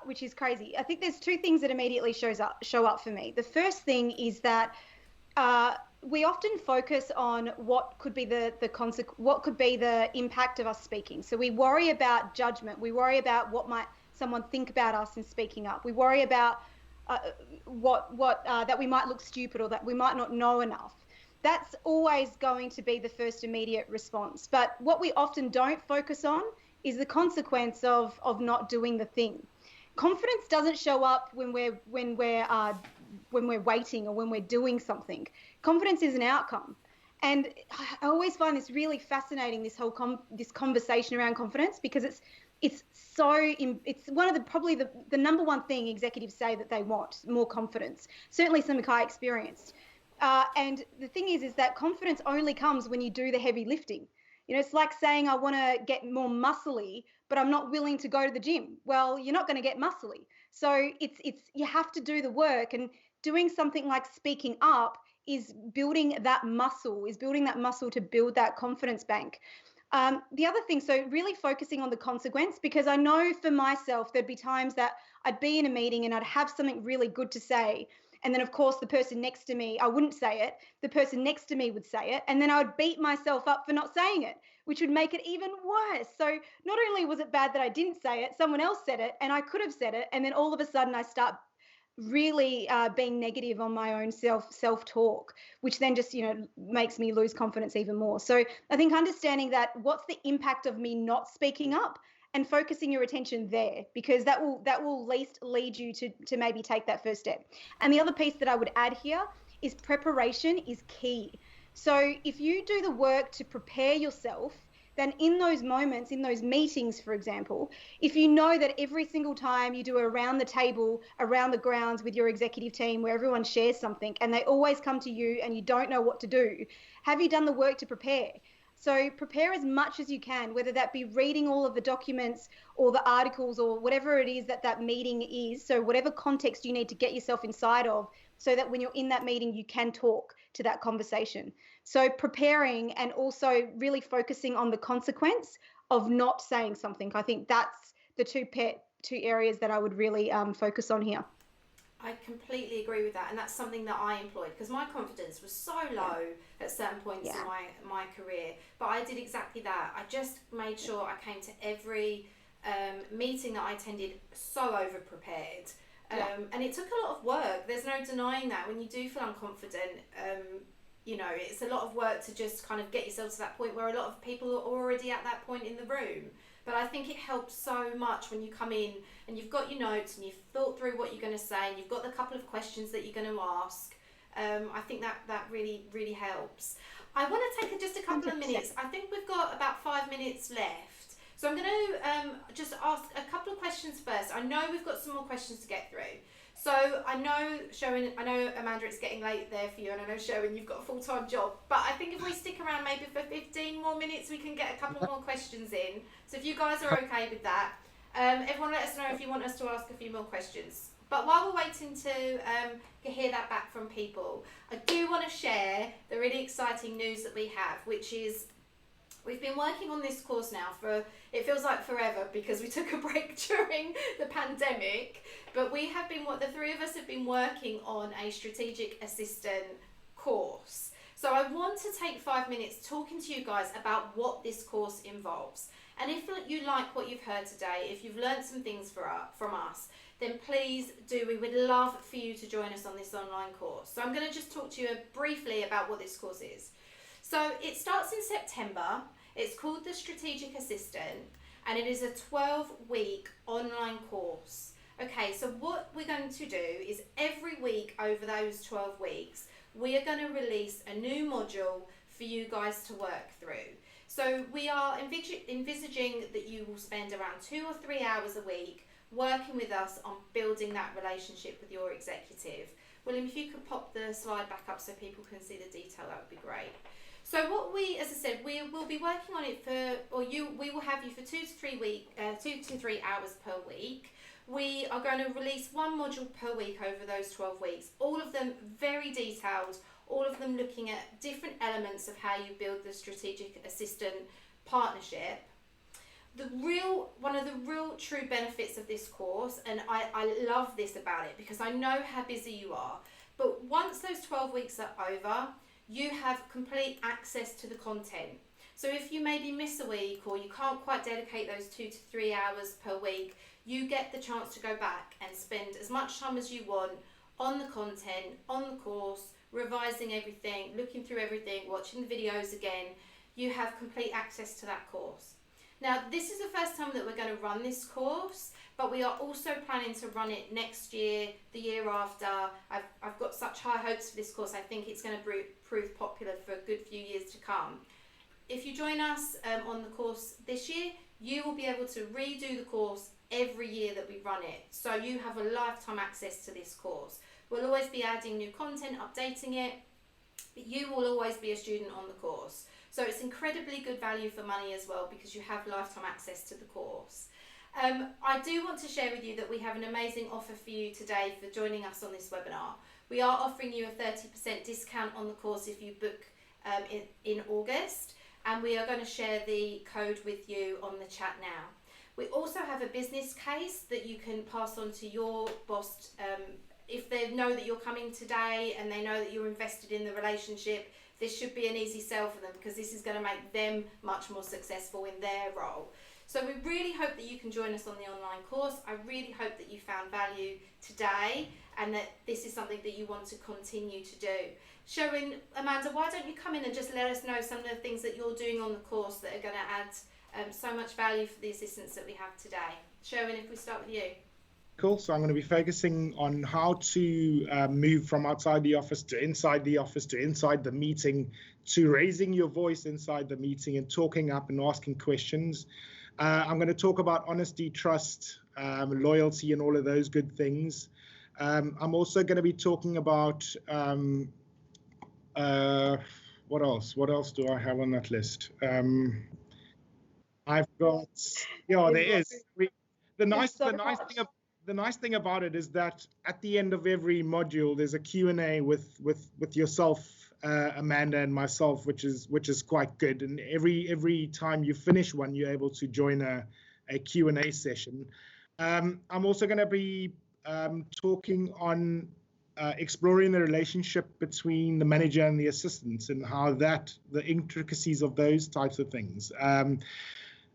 which is crazy. I think there's two things that immediately show up for me. The first thing is that we often focus on what could be what could be the impact of us speaking. So we worry about judgment. We worry about what might someone think about us in speaking up. We worry about that we might look stupid or that we might not know enough. That's always going to be the first immediate response. But what we often don't focus on is the consequence of not doing the thing. Confidence doesn't show up when we're waiting or when we're doing something. Confidence is an outcome. And I always find this really fascinating, this whole this conversation around confidence, because it's one of probably the number one thing executives say that they want, more confidence. Certainly something I experienced. And the thing is that confidence only comes when you do the heavy lifting. It's like saying I want to get more muscly, but I'm not willing to go to the gym. Well, you're not going to get muscly. So you have to do the work, and doing something like speaking up is building that muscle to build that confidence bank. The other thing, so really focusing on the consequence, because I know for myself, there'd be times that I'd be in a meeting and I'd have something really good to say. And then, of course, the person next to me, I wouldn't say it. The person next to me would say it. And then I would beat myself up for not saying it, which would make it even worse. So not only was it bad that I didn't say it, someone else said it and I could have said it. And then all of a sudden I start really being negative on my own self-talk, which then just, makes me lose confidence even more. So I think understanding that what's the impact of me not speaking up and focusing your attention there, because that will least lead you to maybe take that first step. And the other piece that I would add here is preparation is key. So if you do the work to prepare yourself, then in those moments, in those meetings, for example, if you know that every single time you do around the table, around the grounds with your executive team where everyone shares something and they always come to you and you don't know what to do, have you done the work to prepare? So prepare as much as you can, whether that be reading all of the documents or the articles or whatever it is that meeting is. So whatever context you need to get yourself inside of, so that when you're in that meeting, you can talk to that conversation. So preparing and also really focusing on the consequence of not saying something. I think that's the two areas that I would really focus on here. I completely agree with that, and that's something that I employed because my confidence was so low at certain points in my career. But I did exactly that. I just made sure I came to every meeting that I attended so over-prepared. And it took a lot of work. There's no denying that. When you do feel unconfident, it's a lot of work to just kind of get yourself to that point where a lot of people are already at that point in the room. But I think it helps so much when you come in and you've got your notes and you've thought through what you're going to say and you've got the couple of questions that you're going to ask. I think that really, really helps. I want to take just a couple of minutes. I think we've got about 5 minutes left. So I'm going to just ask a couple of questions first. I know we've got some more questions to get through. So I know, Sherwin, Amanda, it's getting late there for you, and I know, Sherwin, you've got a full-time job. But I think if we stick around maybe for 15 more minutes, we can get a couple more questions in. So if you guys are okay with that, everyone let us know if you want us to ask a few more questions. But while we're waiting to hear that back from people, I do want to share the really exciting news that we have, which is we've been working on this course now for, it feels like forever because we took a break during the pandemic, but the three of us have been working on a strategic assistant course. So I want to take 5 minutes talking to you guys about what this course involves. And if you like what you've heard today, if you've learned some things from us, then please do. We would love for you to join us on this online course. So I'm going to just talk to you briefly about what this course is. So it starts in September. It's called the Strategic Assistant, and it is a 12-week online course. Okay, so what we're going to do is every week over those 12 weeks, we are going to release a new module for you guys to work through. So we are envisaging that you will spend around 2 or 3 hours a week working with us on building that relationship with your executive. William, if you could pop the slide back up so people can see the detail, that would be great. So what we, as I said, we will be working on it we will have you for 2 to 3 hours per week. We are going to release one module per week over those 12 weeks, all of them very detailed, all of them looking at different elements of how you build the strategic assistant partnership. One of the real true benefits of this course, and I love this about it because I know how busy you are, but once those 12 weeks are over, you have complete access to the content. So if you maybe miss a week or you can't quite dedicate those 2 to 3 hours per week, you get the chance to go back and spend as much time as you want on the content, on the course, revising everything, looking through everything, watching the videos again. You have complete access to that course. Now, this is the first time that we're going to run this course, but we are also planning to run it next year, the year after. I've got such high hopes for this course. I think it's going to prove popular for a good few years to come. If you join us on the course this year, you will be able to redo the course every year that we run it. So you have a lifetime access to this course. We'll always be adding new content, updating it, but you will always be a student on the course. So it's incredibly good value for money as well because you have lifetime access to the course. I do want to share with you that we have an amazing offer for you today for joining us on this webinar. We are offering you a 30% discount on the course if you book in August, and we are going to share the code with you on the chat now. We also have a business case that you can pass on to your boss if they know that you're coming today and they know that you're invested in the relationship. This should be an easy sell for them because this is going to make them much more successful in their role. So we really hope that you can join us on the online course. I really hope that you found value today and that this is something that you want to continue to do. Sherwin, Amanda, why don't you come in and just let us know some of the things that you're doing on the course that are going to add so much value for the assistants that we have today. Sherwin, if we start with you. Cool. So I'm going to be focusing on how to move from outside the office to inside the office to inside the meeting to raising your voice inside the meeting and talking up and asking questions. I'm going to talk about honesty, trust, loyalty, and all of those good things. I'm also going to be talking about what else? What else do I have on that list? I've got, yeah, there is. The nice thing about it is that at the end of every module, there's a Q&A with yourself, Amanda, and myself, which is quite good. And every time you finish one, you're able to join a Q&A session. I'm also going to be talking on exploring the relationship between the manager and the assistants and how the intricacies of those types of things.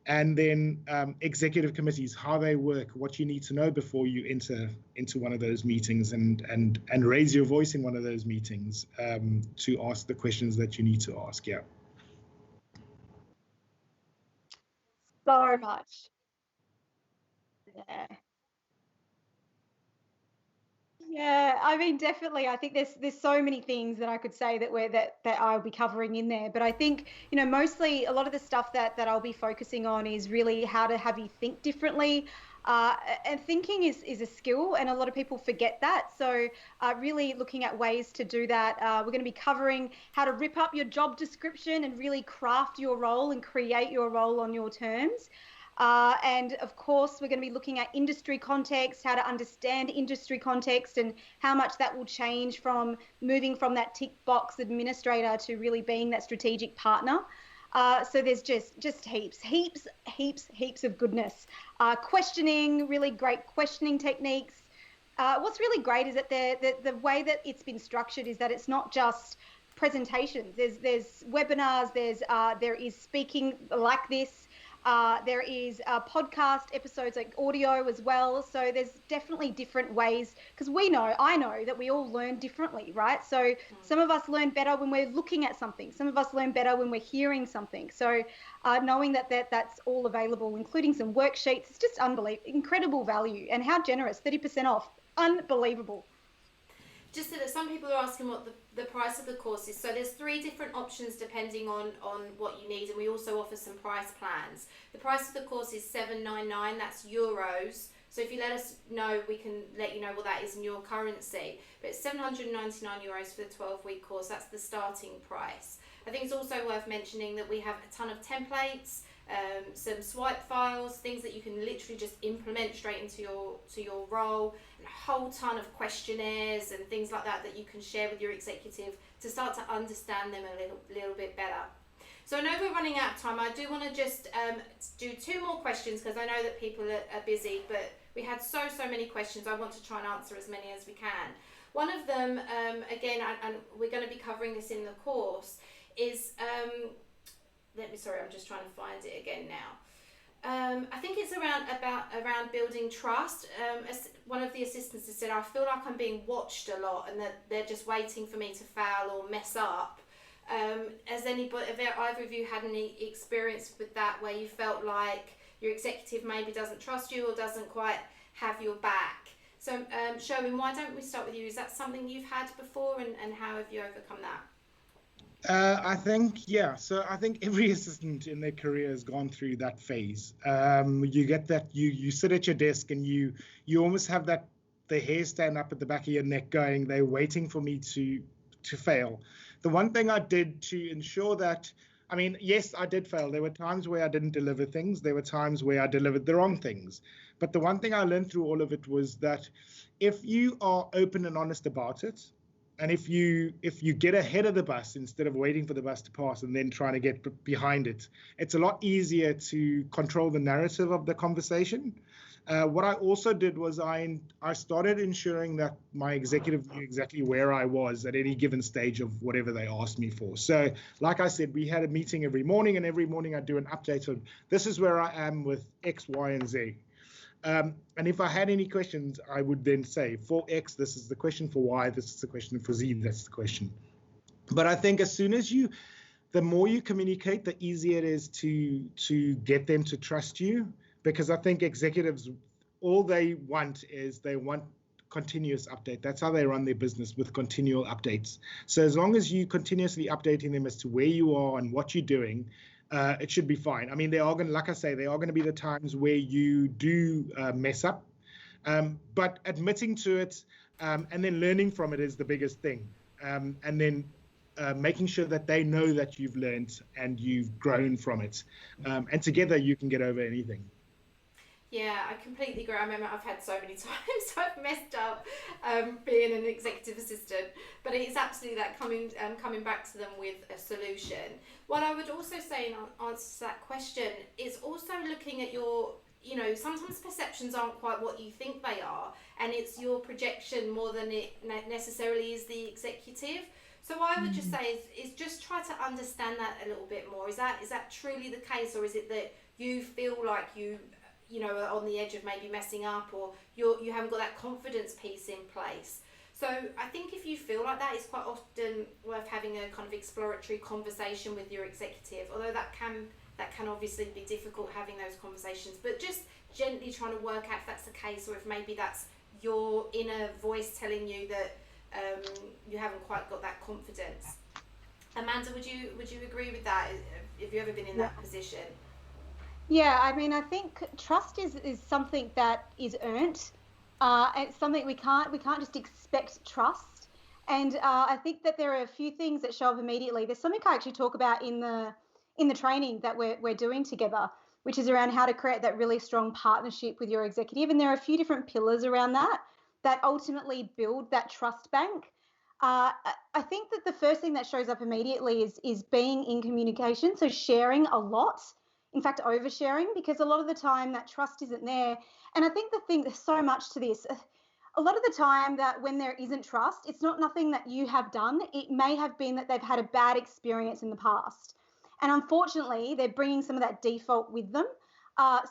And then executive committees, how they work, what you need to know before you enter into one of those meetings and raise your voice in one of those meetings to ask the questions that you need to ask. Yeah. So much. Yeah. Yeah, I mean, definitely. I think there's so many things that I could say that I'll be covering in there. But I think, mostly a lot of the stuff that I'll be focusing on is really how to have you think differently. And thinking is a skill, and a lot of people forget that. So really looking at ways to do that. We're going to be covering how to rip up your job description and really craft your role and create your role on your terms. And of course, we're going to be looking at industry context, how to understand industry context and how much that will change from moving from that tick box administrator to really being that strategic partner. So there's just heaps of goodness. Questioning, really great questioning techniques. What's really great is that the way that it's been structured is that it's not just presentations. There's webinars. There is speaking like this. There is podcast episodes, like audio as well. So there's definitely different ways, because I know that we all learn differently, right? So some of us learn better when we're looking at something. Some of us learn better when we're hearing something. So knowing that's all available, including some worksheets, it's just unbelievable, incredible value. And how generous, 30% off, unbelievable. Just so that some people are asking what the price of the course is. So there's 3 different options depending on what you need, and we also offer some price plans. The price of the course is $799, that's euros. So if you let us know, we can let you know what that is in your currency. But it's €799 for the 12-week course. That's the starting price. I think it's also worth mentioning that we have a ton of templates, some swipe files, things that you can literally just implement straight into your role, and a whole ton of questionnaires and things like that you can share with your executive to start to understand them a little bit better. So I know we're running out of time. I do want to just do 2 more questions, because I know that people are busy, but we had so many questions. I want to try and answer as many as we can. One of them, again, and we're going to be covering this in the course, is I'm just trying to find it again now. I think it's around building trust. As one of the assistants has said, I feel like I'm being watched a lot, and that they're just waiting for me to fail or mess up. Have either of you had any experience with that, where you felt like your executive maybe doesn't trust you or doesn't quite have your back? So, Sherwin, why don't we start with you? Is that something you've had before, and how have you overcome that? I think, yeah. So I think every assistant in their career has gone through that phase. You get that you sit at your desk and you almost have the hair stand up at the back of your neck going, they're waiting for me to fail. The one thing I did to ensure that, I mean, yes, I did fail. There were times where I didn't deliver things. There were times where I delivered the wrong things. But the one thing I learned through all of it was that if you are open and honest about it, and if you get ahead of the bus instead of waiting for the bus to pass and then trying to get behind it, it's a lot easier to control the narrative of the conversation. What I also did was I started ensuring that my executive knew exactly where I was at any given stage of whatever they asked me for. So like I said, we had a meeting every morning, and every morning I'd do an update of this is where I am with X, Y, and Z. And if I had any questions, I would then say, for X, this is the question. For Y, this is the question. For Z, that's the question. But I think as soon as the more you communicate, the easier it is to get them to trust you. Because I think executives, all they want continuous update. That's how they run their business, with continual updates. So as long as you continuously updating them as to where you are and what you're doing, it should be fine. I mean, there are going to be the times where you do mess up, but admitting to it and then learning from it is the biggest thing. And then making sure that they know that you've learned and you've grown from it. And together you can get over anything. Yeah, I completely agree. I remember I've had so many times I've messed up being an executive assistant, but it's absolutely that coming back to them with a solution. What I would also say in answer to that question is also looking at your, sometimes perceptions aren't quite what you think they are, and it's your projection more than it necessarily is the executive. So what I would just say is just try to understand that a little bit more. Is that truly the case, or is it that you feel like you are on the edge of maybe messing up, or you haven't got that confidence piece in place? So I think if you feel like that, it's quite often worth having a kind of exploratory conversation with your executive, although that can obviously be difficult having those conversations, but just gently trying to work out if that's the case, or if maybe that's your inner voice telling you that you haven't quite got that confidence. Amanda, would you agree with that? Have you ever been in that position? Yeah, I mean, I think trust is something that is earned. It's something we can't just expect trust. And I think that there are a few things that show up immediately. There's something I actually talk about in the training that we're doing together, which is around how to create that really strong partnership with your executive. And there are a few different pillars around that ultimately build that trust bank. I think that the first thing that shows up immediately is being in communication, so sharing a lot. In fact, oversharing, because a lot of the time that trust isn't there. And I think there's so much to this. a lot of the time that when there isn't trust, it's not nothing that you have done. It may have been that they've had a bad experience in the past. And unfortunately, they're bringing some of that default with them.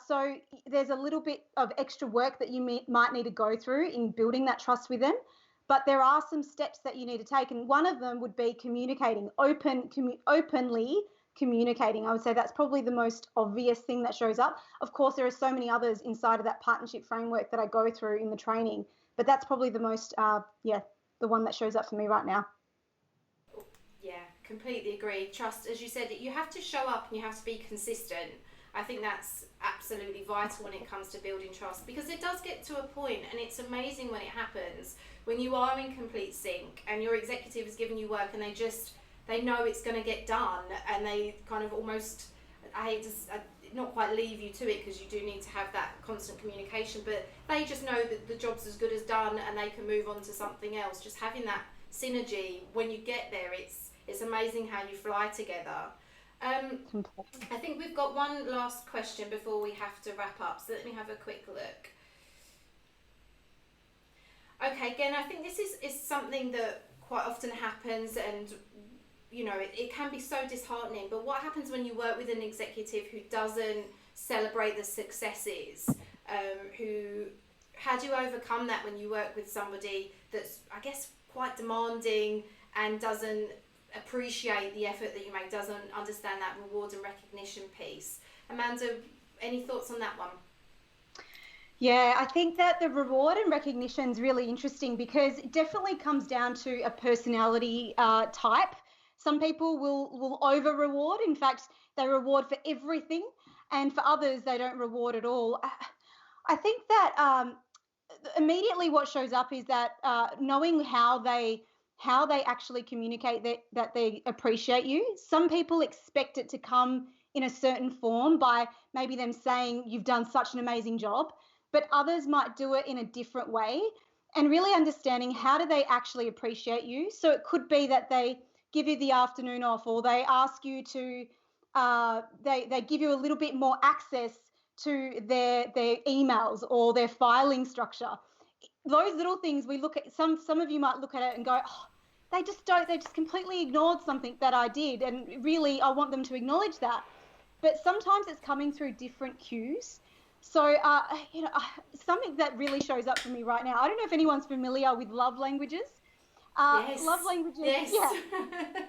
So there's a little bit of extra work that you might need to go through in building that trust with them. But there are some steps that you need to take. And one of them would be communicating, openly communicating. I would say that's probably the most obvious thing that shows up. Of course, there are so many others inside of that partnership framework that I go through in the training. But that's probably the most, the one that shows up for me right now. Yeah, completely agree. Trust, as you said, you have to show up and you have to be consistent. I think that's absolutely vital when it comes to building trust, because it does get to a point, and it's amazing when it happens, when you are in complete sync and your executive has given you work and they know it's going to get done, and they kind of almost, I hate to not quite leave you to it because you do need to have that constant communication, but they just know that the job's as good as done and they can move on to something else. Just having that synergy when you get there, it's amazing how you fly together. I think we've got one last question before we have to wrap up, so let me have a quick look. Okay, again, I think this is something that quite often happens, and you know, it can be so disheartening, but what happens when you work with an executive who doesn't celebrate the successes? How do you overcome that when you work with somebody that's, I guess, quite demanding and doesn't appreciate the effort that you make, doesn't understand that reward and recognition piece? Amanda, any thoughts on that one? Yeah, I think that the reward and recognition is really interesting because it definitely comes down to a personality type. Some people will over reward. In fact, they reward for everything, and for others, they don't reward at all. I think that immediately what shows up is that knowing how they actually communicate that they appreciate you. Some people expect it to come in a certain form by maybe them saying you've done such an amazing job, but others might do it in a different way, and really understanding how do they actually appreciate you. So it could be that they give you the afternoon off, or they ask you to they give you a little bit more access to their emails or their filing structure. Those little things we look at, some of you might look at it and go, oh, they just completely ignored something that I did, and really I want them to acknowledge that. But sometimes it's coming through different cues. So, something that really shows up for me right now, I don't know if anyone's familiar with love languages. Yes. Love languages. Yes. Yeah.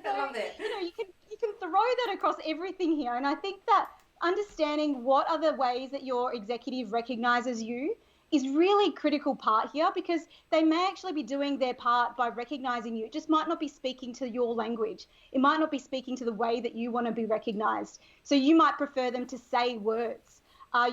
I love it. You can throw that across everything here. And I think that understanding what are the ways that your executive recognizes you is really critical part here, because they may actually be doing their part by recognizing you. It just might not be speaking to your language. It might not be speaking to the way that you want to be recognized. So you might prefer them to say words.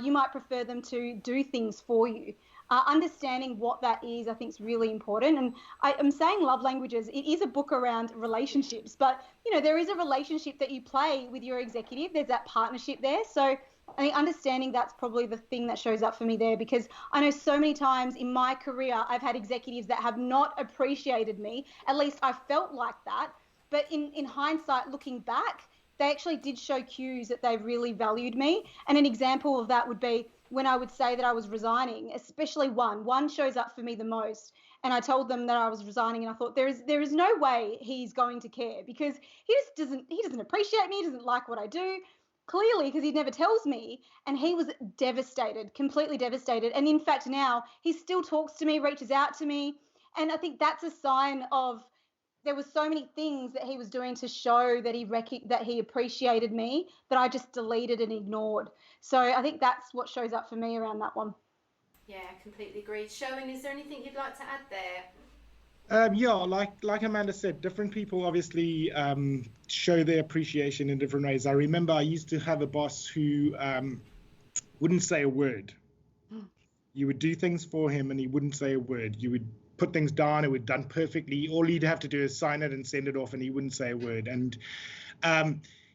You might prefer them to do things for you. Understanding what that is, I think, is really important. And I'm saying love languages. It is a book around relationships, but there is a relationship that you play with your executive. There's that partnership there. So I think understanding that's probably the thing that shows up for me there, because I know so many times in my career I've had executives that have not appreciated me. At least I felt like that. But in hindsight, looking back, they actually did show cues that they really valued me. And an example of that would be when I would say that I was resigning, especially one shows up for me the most. And I told them that I was resigning, and I thought there is no way he's going to care, because he doesn't appreciate me, he doesn't like what I do, clearly, because he never tells me. And he was devastated, completely devastated. And in fact, now he still talks to me, reaches out to me. And I think that's a sign of there were so many things that he was doing to show that he appreciated me that I just deleted and ignored. So I think that's what shows up for me around that one. Yeah, completely agree. Sherwin, is there anything you'd like to add there? Yeah, like Amanda said, different people obviously show their appreciation in different ways. I remember I used to have a boss who wouldn't say a word. You would do things for him and he wouldn't say a word. You would put things down, it would done perfectly. All he'd have to do is sign it and send it off, and he wouldn't say a word. And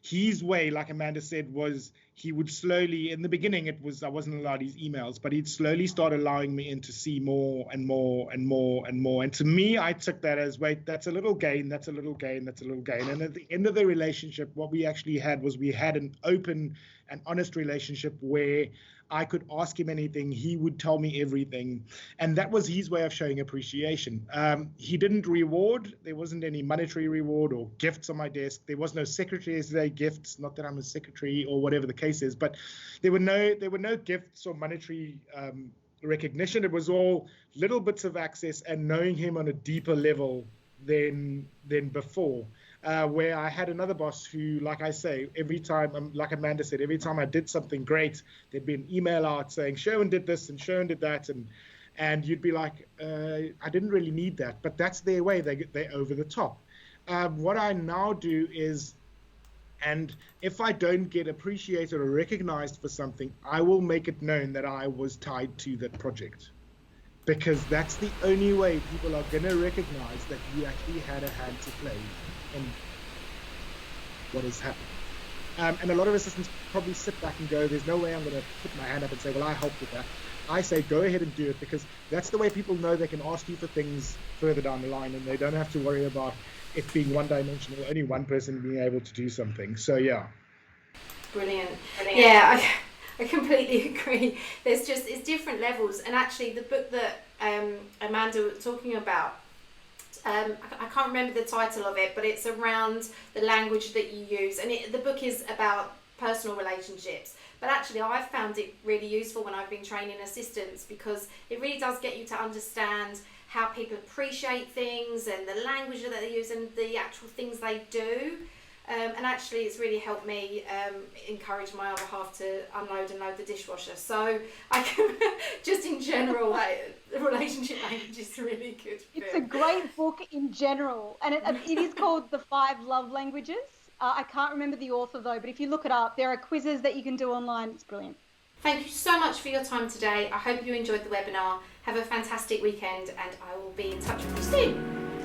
his way, like Amanda said, was he would slowly, in the beginning I wasn't allowed his emails, but he'd slowly start allowing me in to see more and more and more and more. And to me, I took that as, wait, that's a little gain, that's a little gain, that's a little gain. And at the end of the relationship, what we actually had was we had an open and honest relationship where I could ask him anything. He would tell me everything. And that was his way of showing appreciation. He didn't reward. There wasn't any monetary reward or gifts on my desk. There was no Secretary's Day gifts, not that I'm a secretary or whatever the case is, but there were no gifts or monetary recognition. It was all little bits of access and knowing him on a deeper level than before. Where I had another boss who, like I say, every time, like Amanda said, every time I did something great, there'd be an email out saying, Sherwin did this and Sherwin did that. And you'd be like, I didn't really need that. But that's their way. They're over the top. What I now do is, and if I don't get appreciated or recognized for something, I will make it known that I was tied to that project. Because that's the only way people are going to recognize that you actually had a hand to play in what has happened. And a lot of assistants probably sit back and go, there's no way I'm going to put my hand up and say, well, I helped with that. I say, go ahead and do it, because that's the way people know they can ask you for things further down the line, and they don't have to worry about it being one-dimensional, only one person being able to do something. So, yeah. Brilliant. Yeah, I completely agree. It's different levels. And actually, the book that Amanda was talking about, I can't remember the title of it, but it's around the language that you use. And the book is about personal relationships. But actually, I've found it really useful when I've been training assistants, because it really does get you to understand how people appreciate things and the language that they use and the actual things they do. And actually, it's really helped me encourage my other half to unload and load the dishwasher. So I can, just in general, the relationship language is really good. It's a great book in general, and it is called The 5 Love Languages. I can't remember the author though, but if you look it up, there are quizzes that you can do online. It's brilliant. Thank you so much for your time today. I hope you enjoyed the webinar. Have a fantastic weekend, and I will be in touch with you soon.